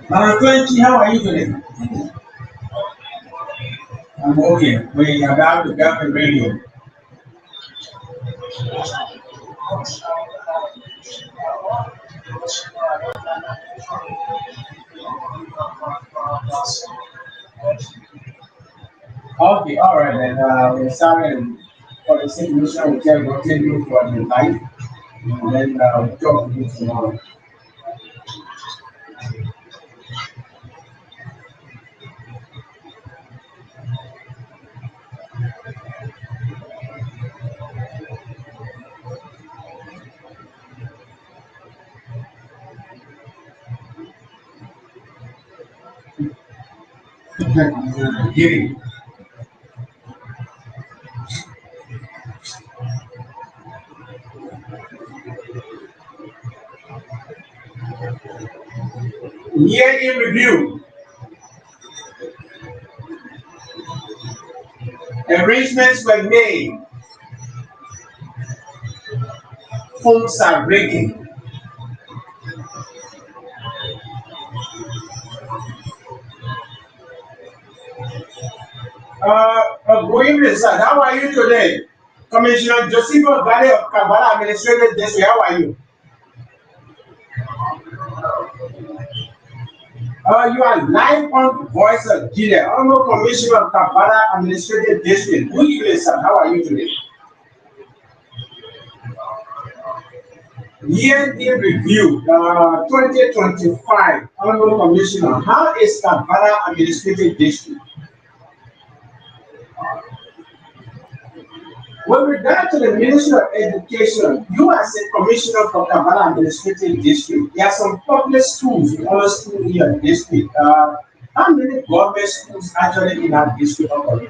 Twenty, how are you today? I'm okay. We are about to get the radio. Okay, all right then. We're sorry for the situation. We can continue for the night, and then we'll talk to you tomorrow. Giving. Year in review. Arrangements were made. Phones are breaking. Good evening, sir. How are you today? Commissioner Joseph Valley of Kabbalah Administrative District. How are you? You are live on Voice of Gedeh, Honorable Commissioner of Kabbalah Administrative District. Good evening, sir. How are you today? Year in review, 2025, Honorable Commissioner. How is Kabbalah Administrative District? With regard to the Ministry of Education, you as a commissioner for Kabbalah Administrative District, there are some public schools in other schools in your district. How many government schools actually in our district operate?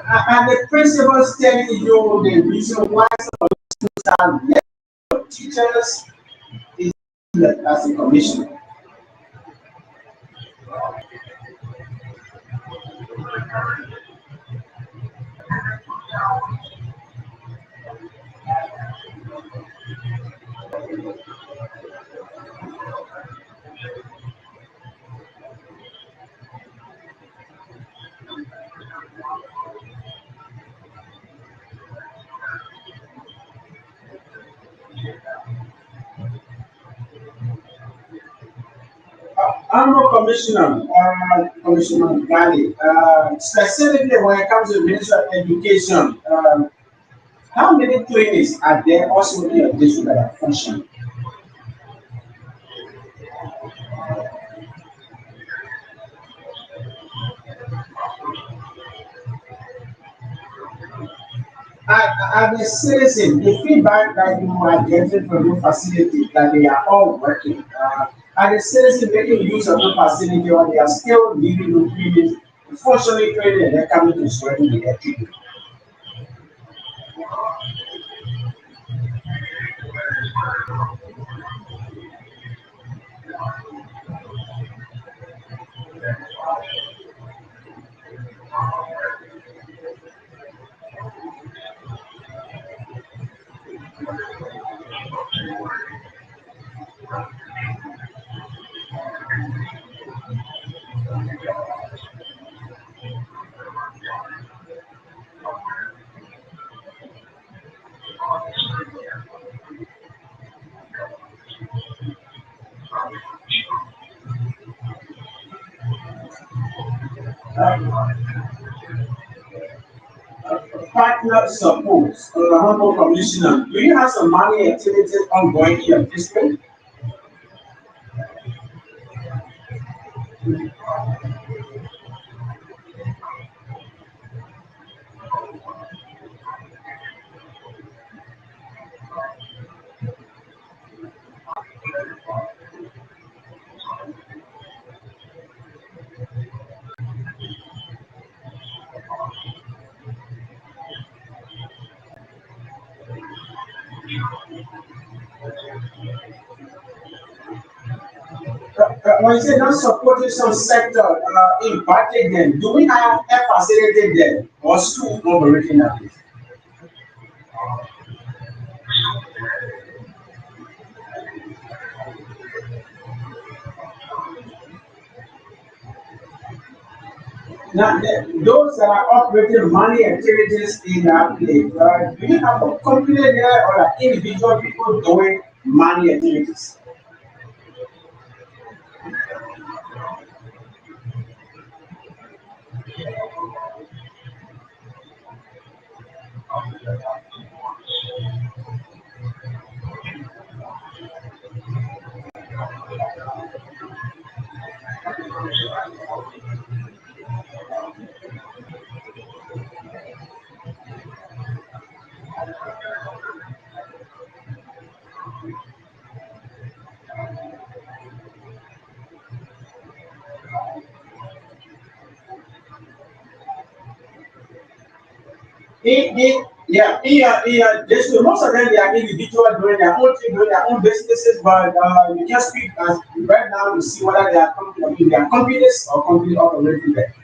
And the principals telling you the reason why some schools are less teachers is as a commissioner. Honorable Commissioner, Commissioner Gali, specifically when it comes to the Ministry of Education, how many clinics are there also in your district that are functioning? As a citizen, the feedback that you are getting from the facility that they are all working, are the citizen making use of the facility or they are still living with previous, functionally training and they're coming to sweating with their children? Partner support, Honorable Commissioner, do you have some money activities ongoing in your district? When you say not supporting some sector impacted them, do we have a facilitated them or school operating at it? Now, those that are operating money activities in that place, do you have a company there or are individual people doing money activities? Yeah, most of them they are individual doing their own thing, doing their own businesses, but you just speak as right now to see whether they are company, they are companies or company operating there.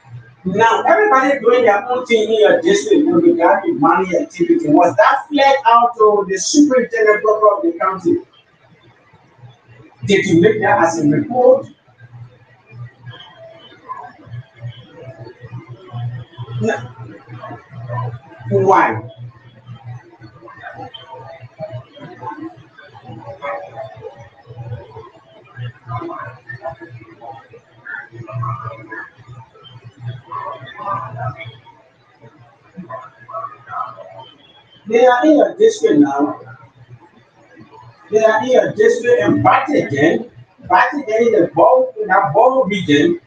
Now, everybody doing their own thing in your district with regard to money activity. Was that flagged out to the superintendent of the county? Did you make that as a report? No. Why? They are in your district now. They are in your district and back again in the ball in that ball region.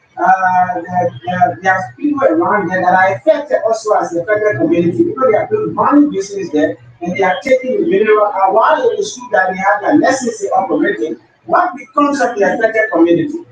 There's people around there that are affected also as the federal community because they are doing money business there and they are taking the mineral. While in the school that they have their lessons operating, what becomes of the affected community?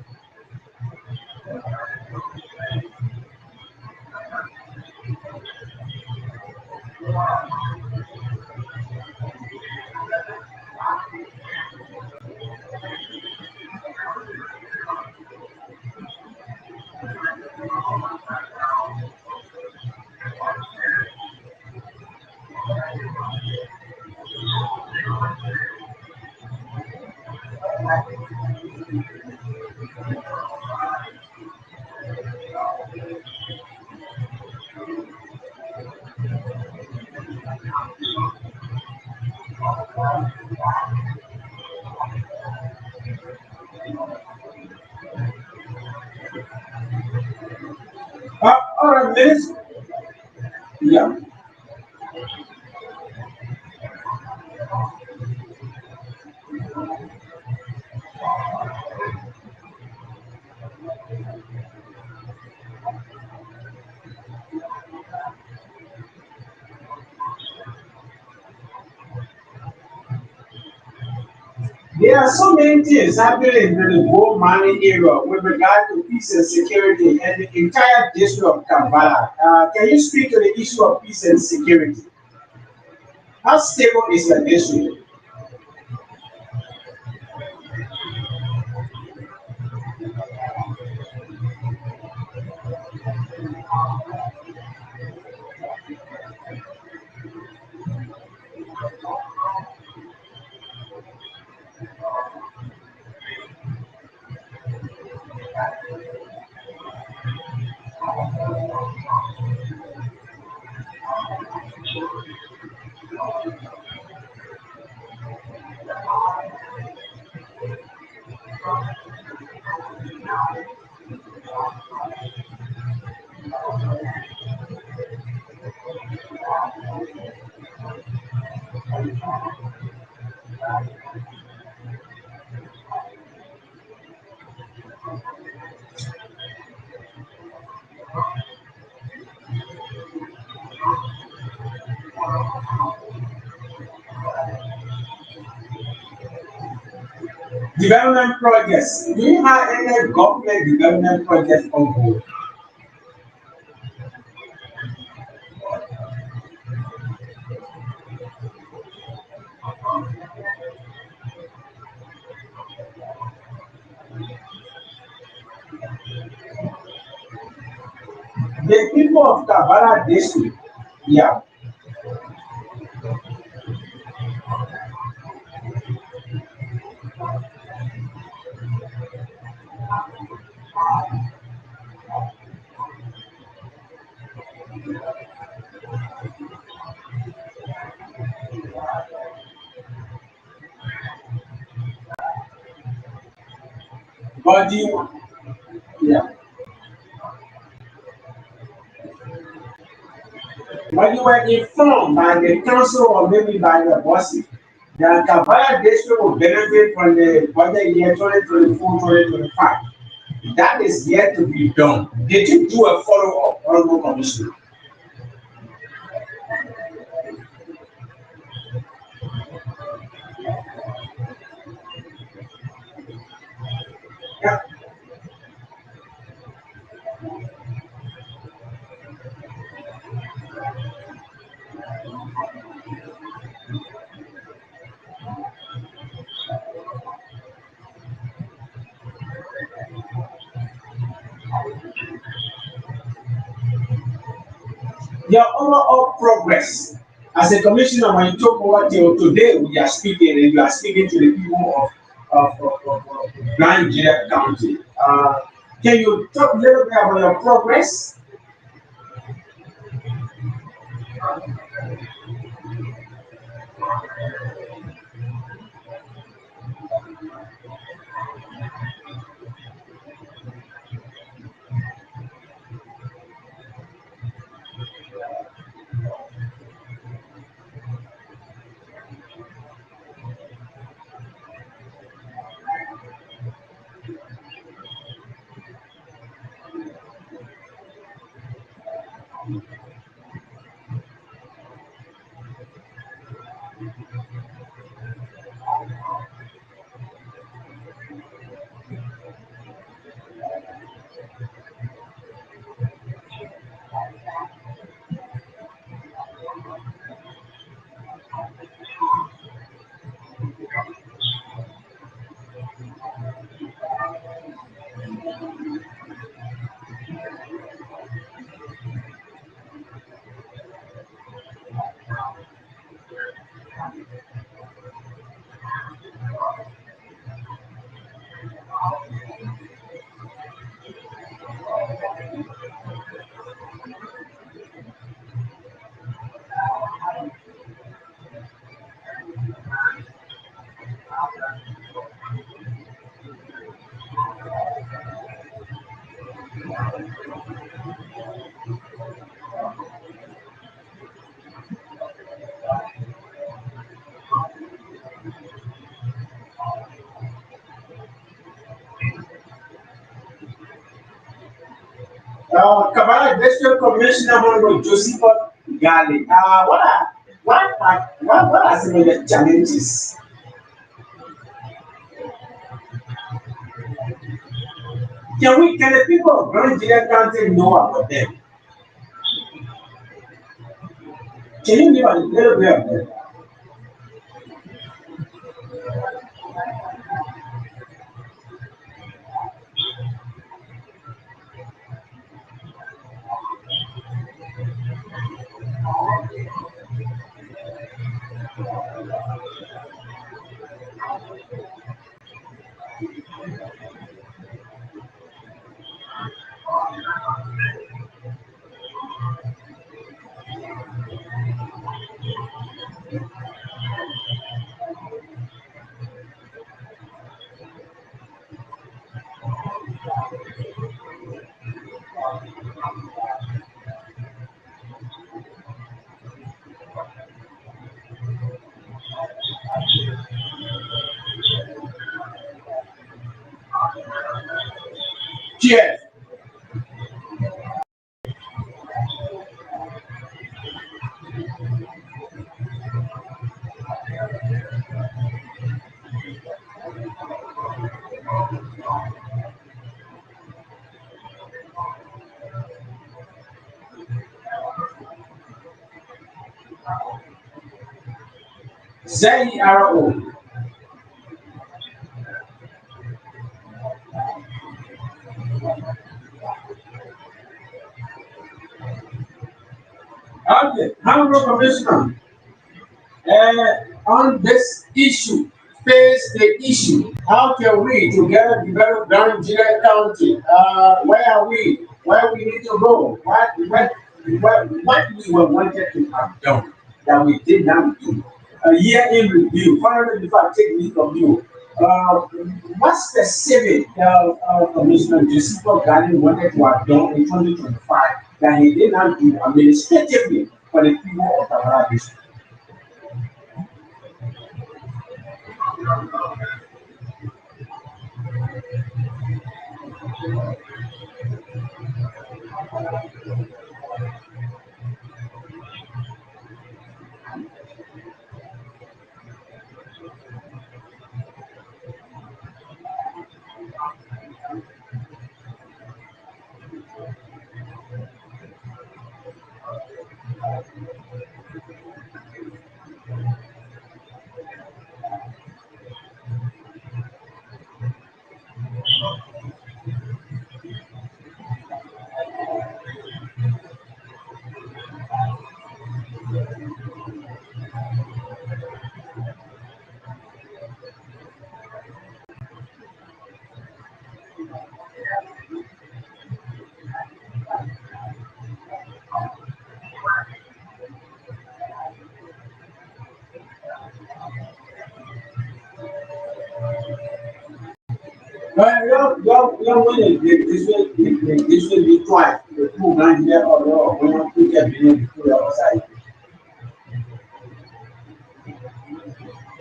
All right, ladies. Yeah. There are so many things happening in the whole Mali area with regard to peace and security and the entire district of Kampala. Can you speak to the issue of peace and security? How stable is your district? Development projects. Do you have any government development projects on board? The people of Kabbalah district, yeah, but the yeah, but you were informed by the council or maybe by the bosses that Kabbalah district will benefit from the budget year 2024-2025. That is yet to be done. Did you do a follow-up, Honorable Commissioner? Yeah. Your overall progress as a commissioner, when you talk over till today, we are speaking and you are speaking to the people of Grand Jeddah County. Can you talk a little bit about your progress? Kabbalah District Commissioner Honorable Joseph Gali. What are some of the challenges? Can the people of Grand Jeddah County know about them? Can you give a little bit of them? Cheers. ZERO. Okay, Honorable Commissioner, on this issue, face the issue. How can we together develop Grand Nigeria County? Where are we? Where we need to go? What we were wanted to have done that we did not do? A year in review. Finally, before I take leave from you, uh, what specific Commissioner Joseph Garden wanted to have done in 2025 that he did not do administratively for the people of Tabara District? Young women, this will be twice. The two grand there or when you get being the outside.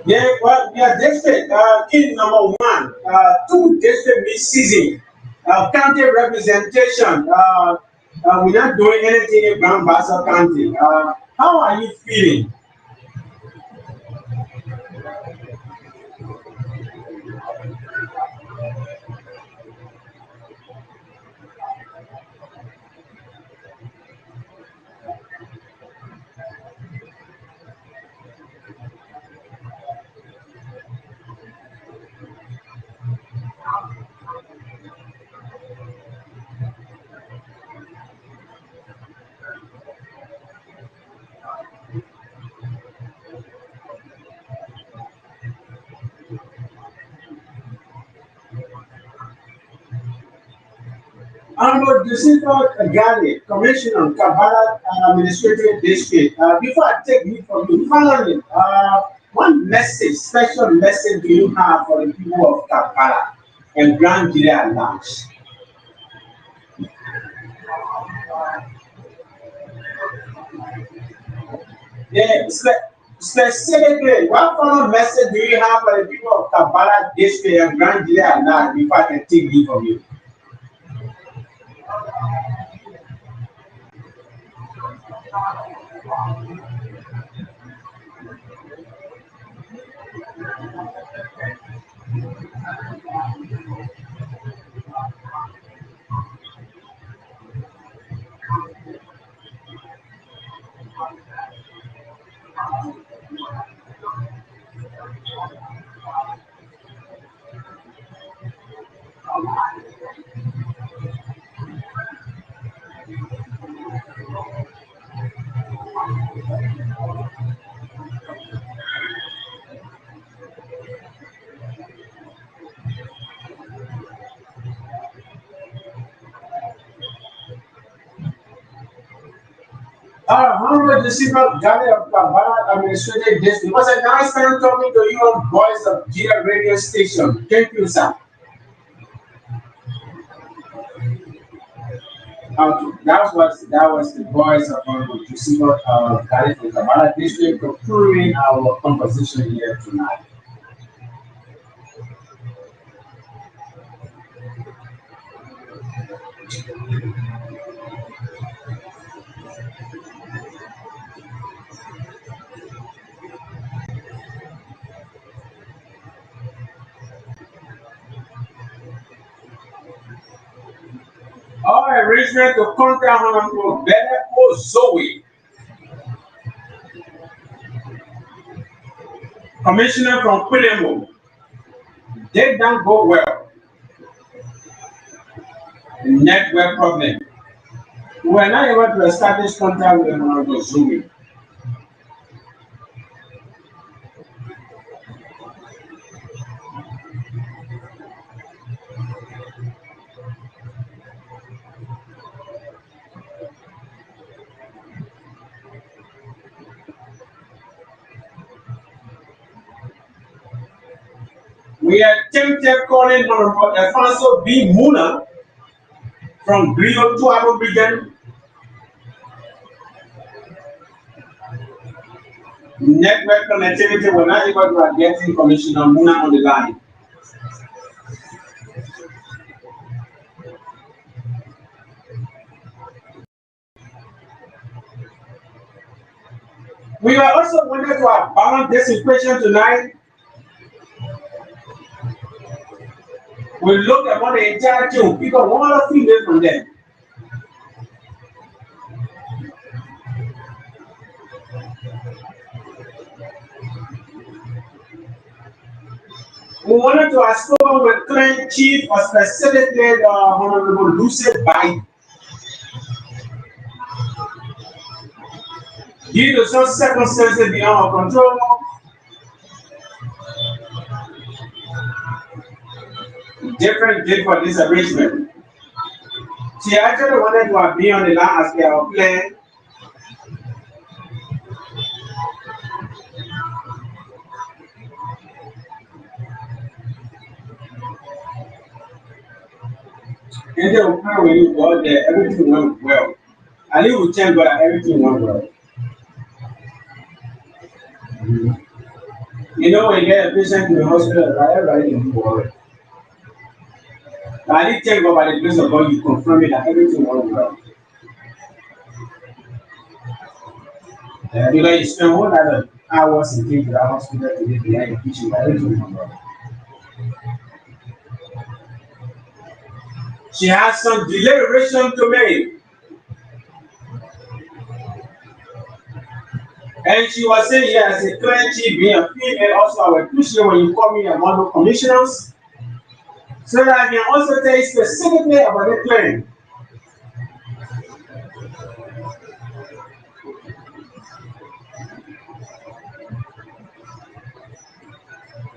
Yeah, well, yeah, district, king number one, two district this season, county representation, we're not doing anything in Grand Bassa County. How are you feeling? Honorable Joseph Gani, Commissioner, Kabbalah Administrative District. Before I take leave from you, finally, one message, special message do you have for the people of Kabbalah and Grand Nigeria at large? Yeah, specifically, what kind of message do you have for the people of Kabbalah District and Grand Nigeria at large before I can take leave from you? Honorable Joseph Gani of Kabbalah Administrative District. It was a nice time talking to you on Voice of Gedeh radio station. Thank you, sir. That was the voice of Honorable Joseph Gani from Kabbalah District concluding our conversation here tonight. All arrangement to contact Honorable Bele Zoe, Commissioner from Quilemo, did not go well. Network problem. We were not able to establish contact with Honorable Zumi. We attempted calling Honorable Alfonso B. Muna from Brio to Abidjan. Network connectivity were not able to get Commissioner Muna on the line. We are also wanted to balance this equation tonight. We look at what the entire team, because one of female from them. We wanted to ask over with Clan Chief or specifically Honorable Lucy Biden. Due to some circumstances beyond our control, different date for this arrangement. She actually wanted to be on the line as per our plan. And then when you got there, everything went well. I live with 10, but everything went well. You know, when you get a patient in the hospital, everybody is worried. I did tell God by the grace of God, you confirm it that everything went well. Because you spend 1 hour hours in the hospital to get behind the kitchen, but everything went well. She has some deliberation to make. And she was saying, yes, a clan chief being a female, also I will appreciate when you call me among the commissioners, so that I can also tell you specifically about the clan.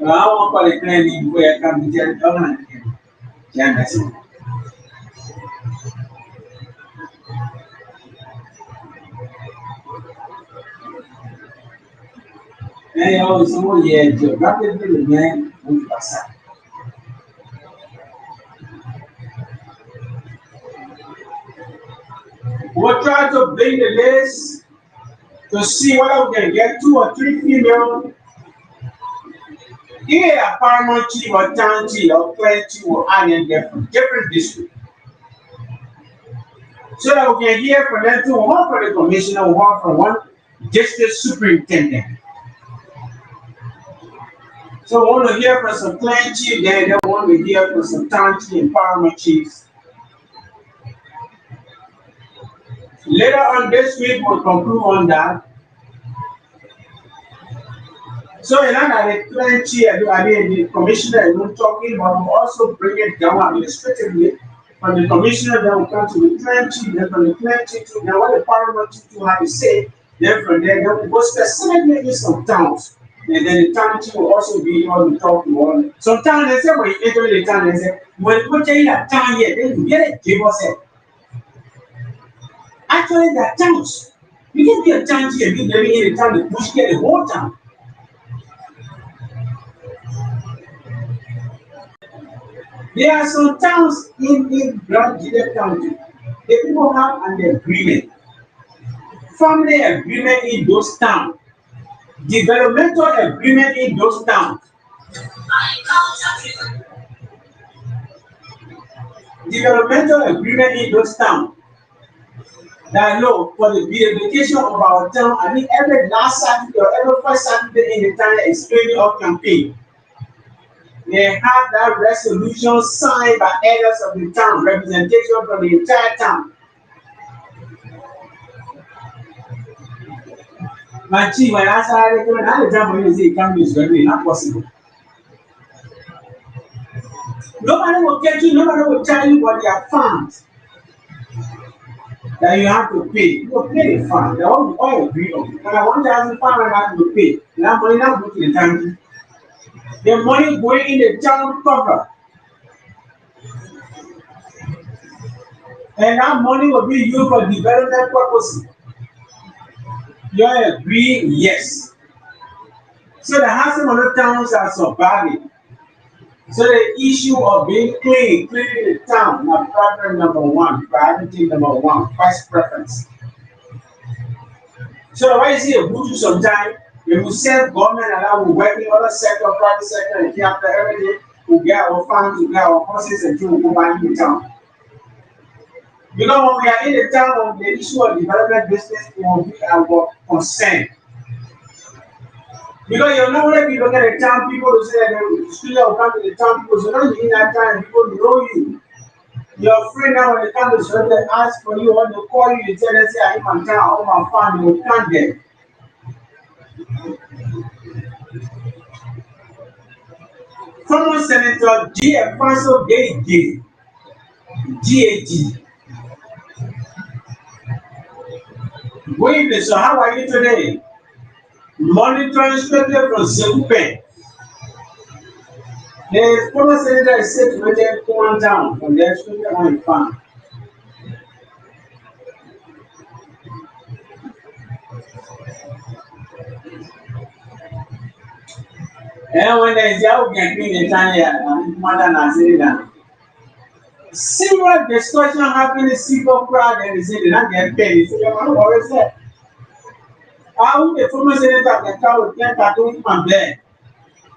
Well, I want to call the clan where I come to tell the government. Yeah, that's it. Hey, oh, someone, yeah, geographically, man, we pass out. We'll try to bring the list to see whether we can get 2 or 3 female, either a paramount chief or town chief or clan chief or alien there from different districts. So that we can hear from them too, one from the commissioner, one from one district superintendent. So we want to hear from some clan chief, then they want to hear from some town chief and paramount chiefs. Later on this week, we'll conclude on that. So in that the clan chief, I mean the commissioner is not talking, but we'll also bring it down administratively. From the commissioner, then we'll come to the clan chief, then from the clan chief to then what the paramount chief to have to say. Then from there, then we'll go specifically in some towns. And then the town chief will also be able to talk to all. Sometimes they say when you enter the town, they say, when you put in a town here, then you get it, give us it. Actually, there are towns. You can be a town here, you living in the town, the push get the whole town. There are some towns in Grand Gedeh County. The people have an agreement, family agreement in those towns, developmental agreement in those towns. Developmental agreement in those towns. That no, for the beautification of our town, I mean every last Saturday or every first Saturday in the town explaining our campaign. They have that resolution signed by elders of the town, representation from the entire town. My chief, when I started doing that, the time when you say campaign is going to be not possible. Nobody will get you, nobody will tell you what they have found. that you have to pay. You go pay the fine. They all agree on. And I 1,500 have to pay. That money now go to the town. The money going in the town cover. And that money will be used for development purposes. You agree? Yes. So the housing of the towns are surviving. So the issue of being cleaning the town, na preference number one, priority number one, first preference. So why is it a good sometimes when we serve government and now we work in other sector, private sector, and after everything, we get our funds, we get our horses, and we go back in the town. Because when we are in the town on the issue of development business, it will be our concern. Because you're not let people get a town, people will say that the student will come to the town, people will not in that time, people know you. Your friend now when they come to school, they ask for you, or they call you, they tell them, say, I'm in town, all my family will come there. Former Senator Voice of Gedeh, GAG. Good evening, so how are you today? Monitoring strictly from Zimbabwe. The former senator is said to make one down from the strictly on the farm. And when there is a get me the time here, more than I say that. Similar discussion happening in civil crowd and they say they not get paid. So your man always said, how the former senator can come with 10 from there?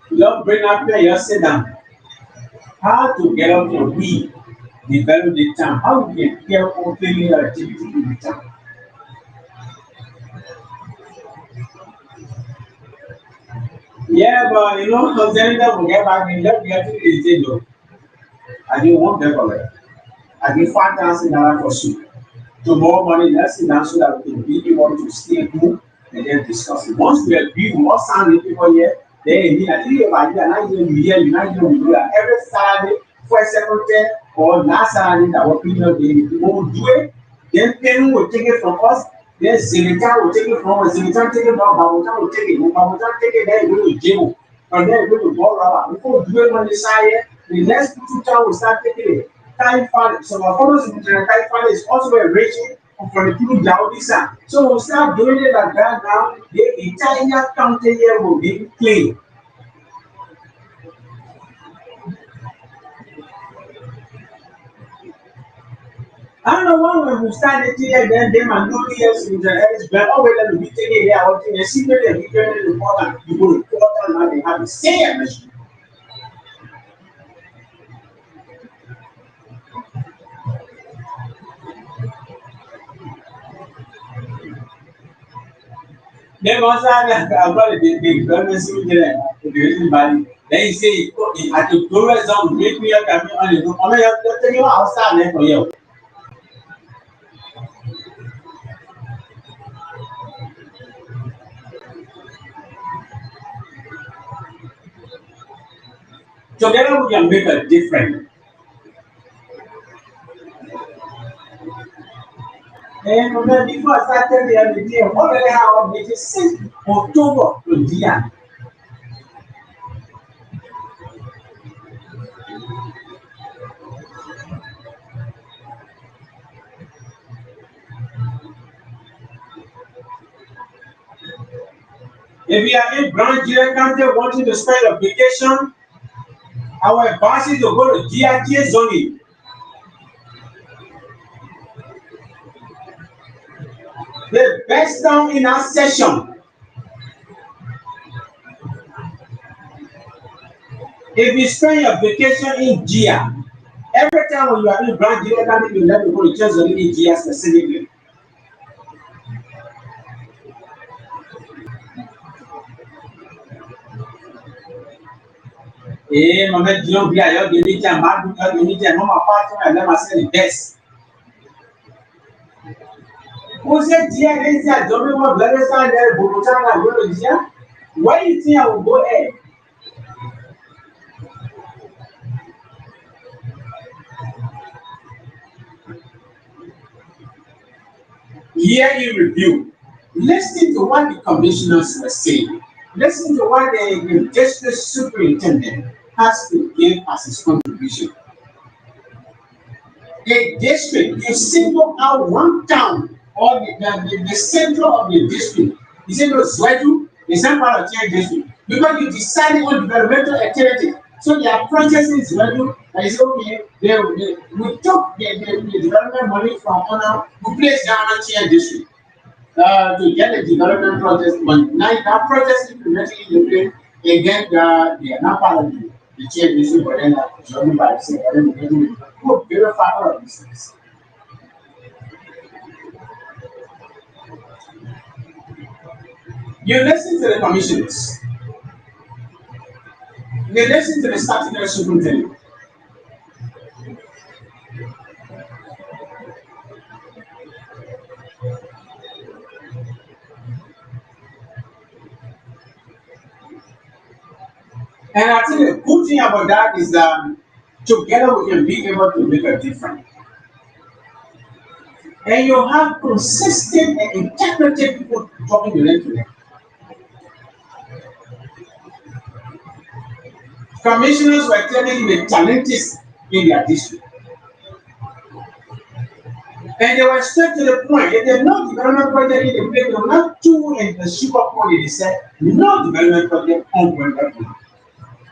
You don't bring up here, you sit down. How to get out your we develop the town? How we can care for training activity in the town? Yeah, but you know, the senator will get back in left getting the table. I didn't want that for it. I give $5,000 for soup. Tomorrow morning, let's sit down so that we can really want to stay home and then discuss it. Once we agree, we all sound the people here, then immediately by year, not even we hear, you not even we do that. Every Saturday, first, second, third, or last Saturday that we're period day, we will do it. Then Penny will take it from us. Then Zimitan will take it from us. Zimitan take it from Babutan will take it. When Babutan take it, then we will jail. From there, we will go rubber. Before we do it on the side, the next two town will start taking it. Time fan, so our photos in the time fan is also a region for the people down this side. So we'll start doing it like that now. The entire county here will be clean. I don't know why when we started here, then them and no years in the heads, but always let me take it here, what in a secret and we can report and you go report and now they have the same machine. Then also about the government civil the reason body. Then you say at the progress zone, make me up and on the room. I'm not telling you outside there for you. Together we can make a difference. And then before I start telling you everything, already have updated since October to the year. If we are in Grand Jira County wanting to spend a vacation, our advice is to go to GRTA zoning. The best town in our session. If you spend your vacation in GIA, every time when you are in Grand Jira County, you let me go to just zoning in GIA specifically. Mama, you don't be a young unity, Madu, unity, and Mama Partner, and let me say the best. Who said GIA is a zoning one, let us find there, Bogota, and go to GIA? Why do you think I will go ahead? year in review, listen to what the commissioners were saying. Listen to what the district superintendent has to give as his contribution. A district, you single out one town or the center of the district. You say no, Zwedu, the same part of the district. Because you decided on developmental activity. So they are processing Zwedu, and you say, okay, we took the development money from honor, we placed down on TN district to get a development project. But now that project is implemented in the plan, again, they are not part of the TN district, but then the by the same, but then we verify all of these things. You listen to the commissioners. You listen to the statutory superintendent. And I think the good thing about that is that together we can be able to make a difference. And you have consistent and integrated people talking to them. Commissioners were telling the challenges in their district. And they were straight to the point. If there's no development project in the place, they were not too in the sugar point. They said, no development project on Gwendoline.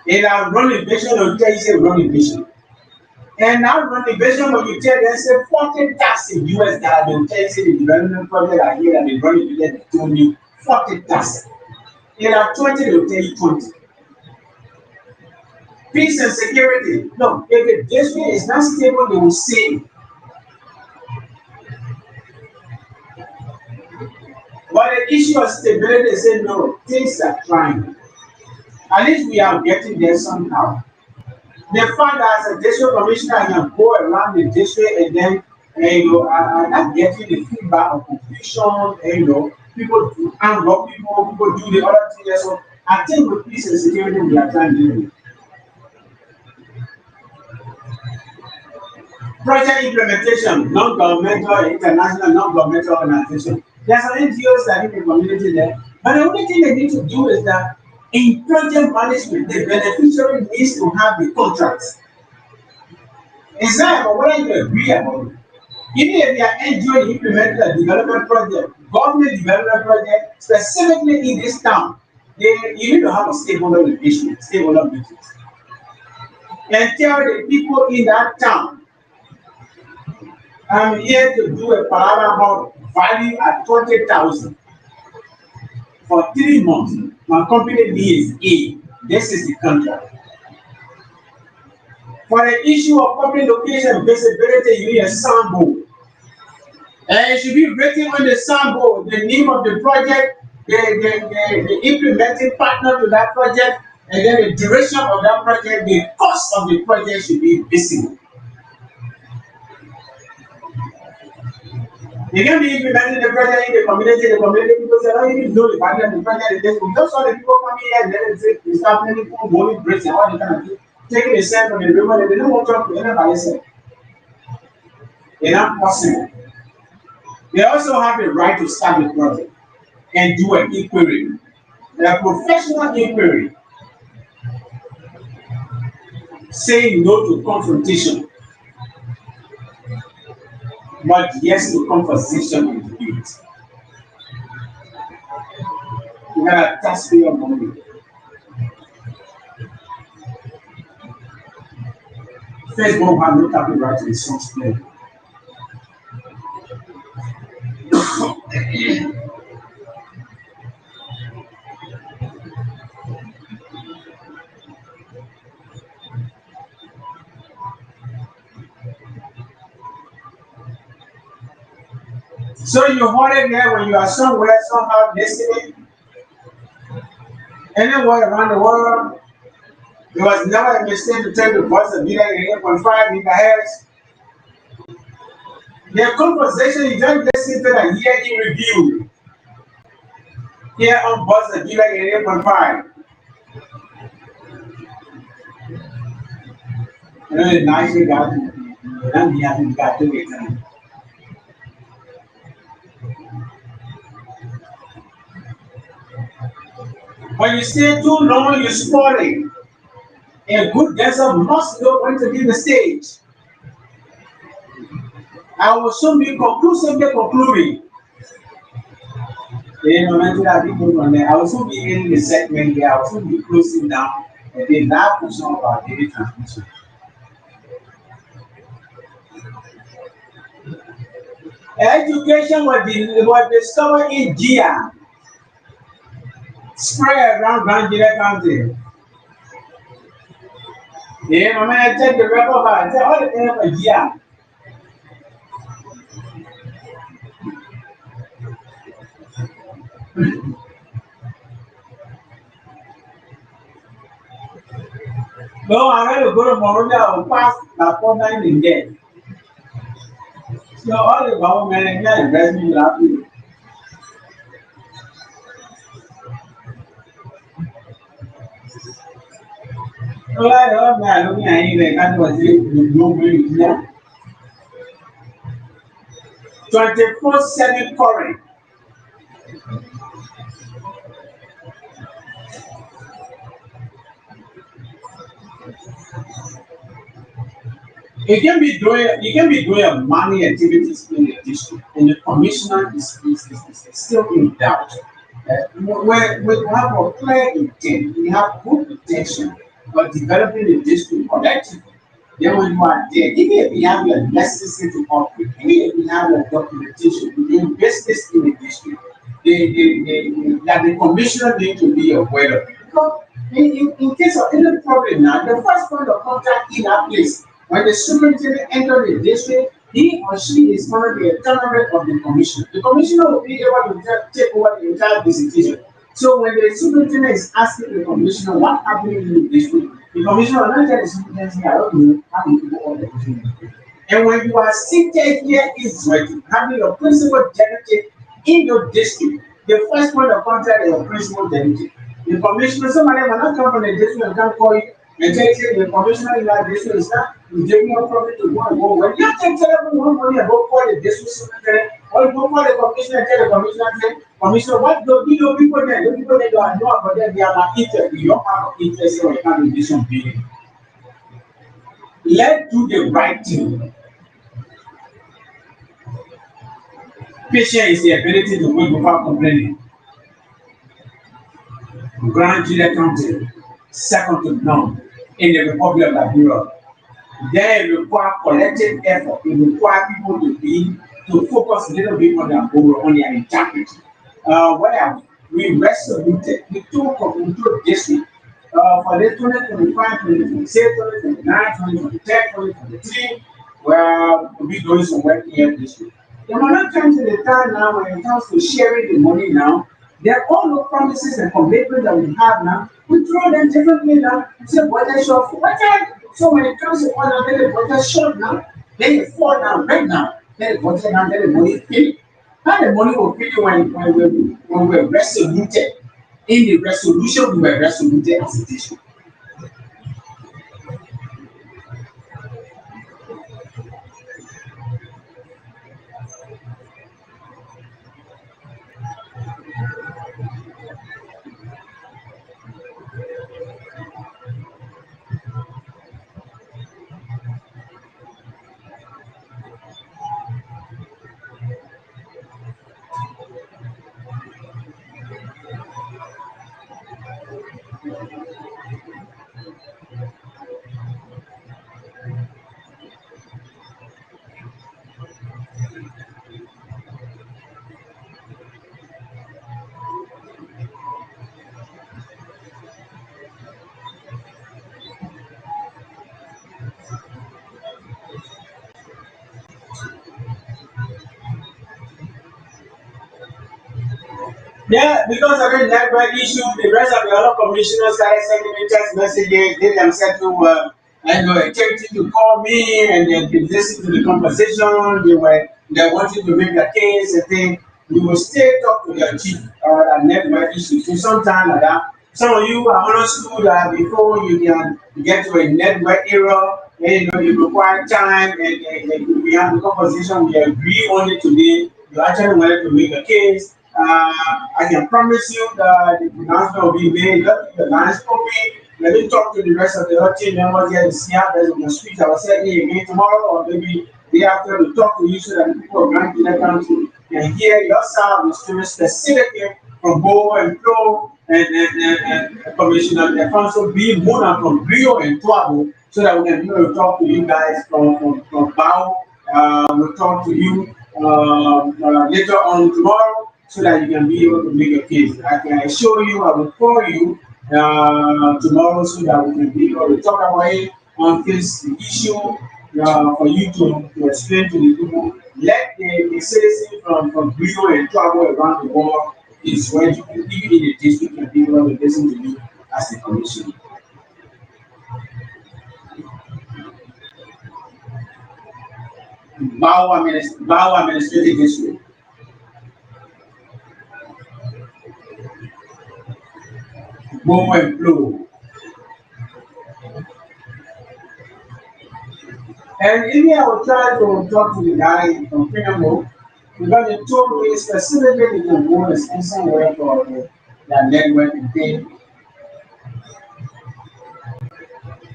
And our running vision will tell you, say, running vision. And now running vision, when you tell them, say, 40 tax in US dollar, they'll tell you, say, the development project are here and the running vision, they told you 40 tax. And our 20, they'll tell you 20. Peace and security. No, if the district is not stable, they will say. But the issue of stability, they say no, things are trying. At least we are getting there somehow. The fact that as a district commissioner, I can go around the district and then I'm not getting the feedback of confusion, people do unlock people do the other things. So I think with peace and security, we are trying to do it. Project implementation, non-governmental, international, non-governmental organization. There are some NGOs that in the community there, but the only thing they need to do is that in project management, the beneficiary needs to have the contracts. It's not about whether you agree about it. Even if you are NGO implementing a development project, government development project, specifically in this town, you need to have a stakeholder relation, stakeholder meetings. And tell the people in that town, I'm here to do a parallel value at 20,000 for 3 months. My company needs A. This is the contract. For the issue of public location visibility, you need a sample. And it should be written on the sample, the name of the project, the implementing partner to that project, and then the duration of that project, the cost of the project should be visible. You can be implementing the project in the community people say, oh, you didn't know the value of the project. Those are the people coming here and then they start planning for going bricks and all the kind of thing. Taking a cent from the river, they don't want to talk to anybody else. They're not possible. They also have the right to start the project and do an inquiry. A professional inquiry saying no to confrontation, but yes to conversation and debate. You gotta taxpayer money. Facebook have no copyright to the songs played. So you hold it there when you are somewhere, somehow listening, anywhere around the world. It was never a mistake to take the voice of Gedeh 8.5 megahertz. The conversation you just listen to the year in review here on Voice of Gedeh 8.5. Nice you got to be happy got to get time. When you stay too long, you spoil it. A good dancer must know when to leave the stage. I will soon be conclusively concluding. No matter how people on there, I will soon be ending the segment here. I will soon be closing down the last portion of our daily transmission. Education was discovered in Gia, spread around Grand Gila County. My man check the record card. Say all the things for Gia. No, I had to go to Monrovia and pass the 4-9 in there. So all the government and that investment you have to. So like man, looking at you like that was it. No money here. 24/7 current. You can be doing a money activities in the district, and the commissioner is still in doubt. We have a clear intent, we have good intention for developing the district collectively. Then when you are there, even if you have your necessity to operate, even if you have your documentation, you invest this in the district, that the commissioner need to be aware of. Because in case of any problem now, the first point of contact in that place, when the superintendent enter the district, he or she is going to be a tolerant of the commissioner. The commissioner will be able to take over the entire visitation. So when the superintendent is asking the commissioner what happened in the district, the commissioner will not tell the superintendent, I don't know how you do all the things. And when you are seated here Israel, having your principal delegate in your district, the first point of contact is your principal delegate. The commissioner, somebody will not come from the district and come call you and tell you the commissioner in that district is not giving you profit to go and go. When you can tell everyone money and go call the district superintendent, or you go call the commissioner and tell the commissioner, say, Commissioner, what do you know people there? The people there don't know about them, they are my interest. You don't have an interest in your decision being. Let's do the right thing. Patience is the ability to wait without complaining. Grand Julia County, second to none in the Republic of Liberia. There it requires collective effort. It requires people to focus a little bit on their integrity. Where we resoluted, we took district for the 2025, 2026, 2029, 2030, 2023, where we'll be doing some work here this week. And when it comes to the time now, when it comes to sharing the money now, there are all the promises and commitments that we have now. We throw them differently now. Say budget short for budget. So when it comes to order, then the budget short now, then it fall down right now. Then the budget now, then the money fill. How the money will fill when we're resoluted. In the resolution, we were resoluted as a district. Yeah, because of the network issue, the rest of the other commissioners started sending me text messages. They themselves to, attempting to call me and they listen to the conversation. They wanted to make a case and thing. We will still talk to their chief that network issue. So sometime like that. Some of you are understood that before you can get to a network error, then you require time and we have the conversation. We agree on it today. You actually wanted to make a case I can promise you that the announcement will be made. Let the lines open. Let me talk to the rest of the other team members here to see how there's going to speak. I will say it again tomorrow or maybe day after to talk to you so that the people of Grand Kina County can hear your side of the story specifically from Bo and Flo and Commissioner Alfonso B. Mona from Rio and Tuabo so that we can be able to talk to you guys from Bao. We'll talk to you later on tomorrow so that you can be able to make a case. I can assure you, I will call you tomorrow so that we can be able to talk about it on this issue for you to explain to the people. Let the citizens from Rio and travel around the world is when you even in the district and people will listen to you as a commission. Bao Administrative District. Boom and flow. And maybe I will try to talk to the guy from Pinamo because he told me specifically the goal is somewhere for the network and thing.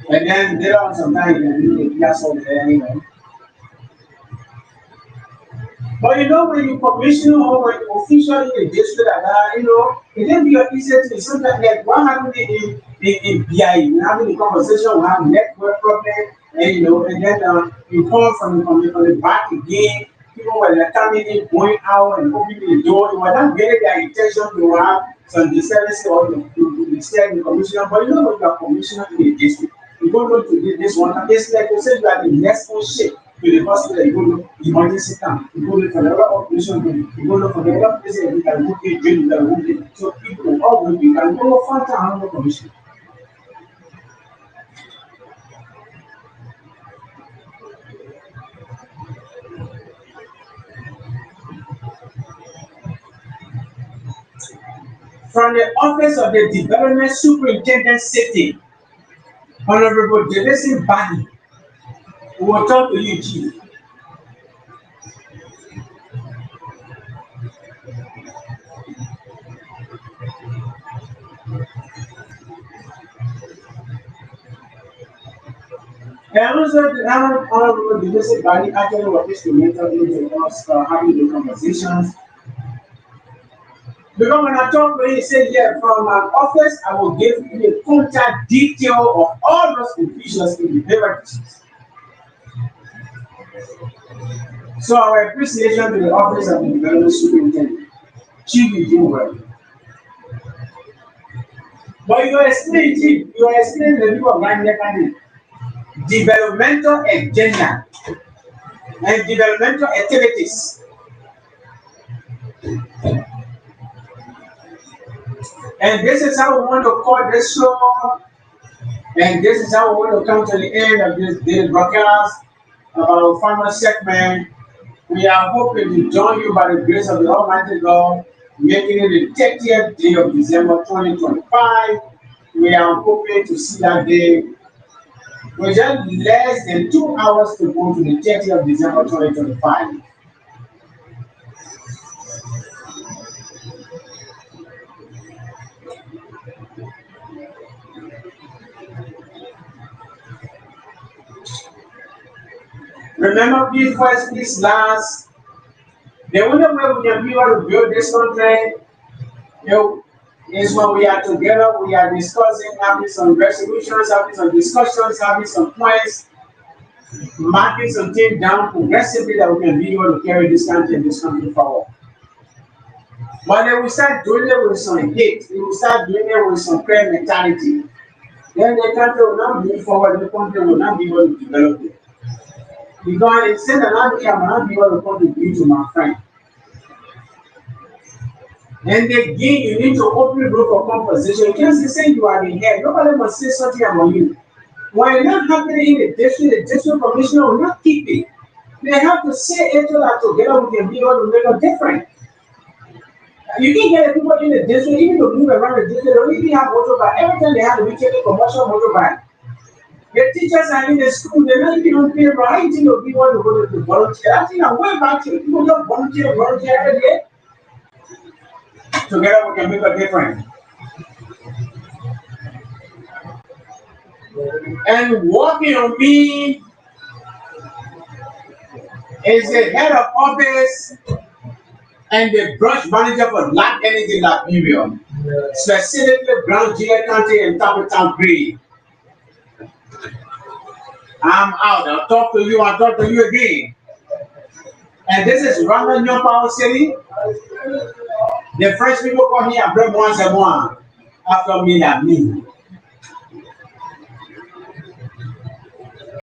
And then there are sometimes you can do the class over there anyway. But you know, when you commission or when you officially in the district like that, it can be easier to sometimes like what happened in BI, we having a conversation, we have network problem, and then you come from the back again, people were like coming in, going out and opening the door, you were not getting their intention to have some disservice or to stay in the commissioner, but you know when you are commissioner in the district, you go to this one, it's like you say you are the next one shape to the hospital, you go to emergency camp, you go to for the other operation room, you go to for the other place you can go to jail, you can go to so people all will be can go for town commission. From the office of the development superintendent sitting, Honorable Devesi Badi, we will talk to you, Chief. And also, the Honorable Devesi Badi actually was instrumental in us having the conversations. Because when I talk to him, he said, yeah, from my office, I will give you the contact detail of all those officials in the beverages. So our appreciation to the office of the development superintendent. Chief, you do well. But you explain, Chief, you explain the people of Ghana developmental agenda and developmental activities. And this is how we want to call this show. And this is how we want to come to the end of this broadcast of our final segment. We are hoping to join you by the grace of the Almighty God, making it the 30th day of December 2025. We are hoping to see that day. We just less than 2 hours to go to the 30th of December 2025. Remember, please first, please last. The only way we can be able to build this country, is when we are together, we are discussing, having some resolutions, having some discussions, having some points, marking some things down progressively that we can be able to carry this country and this country forward. But then we start doing it with some hate, we will start doing it with some prayer mentality. Then the country will not move forward, the country will not be able to develop it. Because instead of not be able to contribute to my friend. And again, you need to open the door for conversation. You can't say you are the head. Nobody must say something about you. When it's not happening in the district commissioner will not keep it. They have to say it so that together we can be able to make a difference. You can get people in the district, even to move around the district, they don't even have motorbike. Every time they have to be taking commercial motorbike. The teachers are in the school, they're not even on payroll. I think they'll be able to go to volunteer. I think I'm way back to people don't volunteer every day. Together we can make a difference. And working on me is the head of office and the branch manager for Black Energy Liberia, specifically Brown Junior County and Town Green. I'm out. I'll talk to you. I'll talk to you again. And this is Rwanda New Power City. The French people come here and bring once a month after me and me.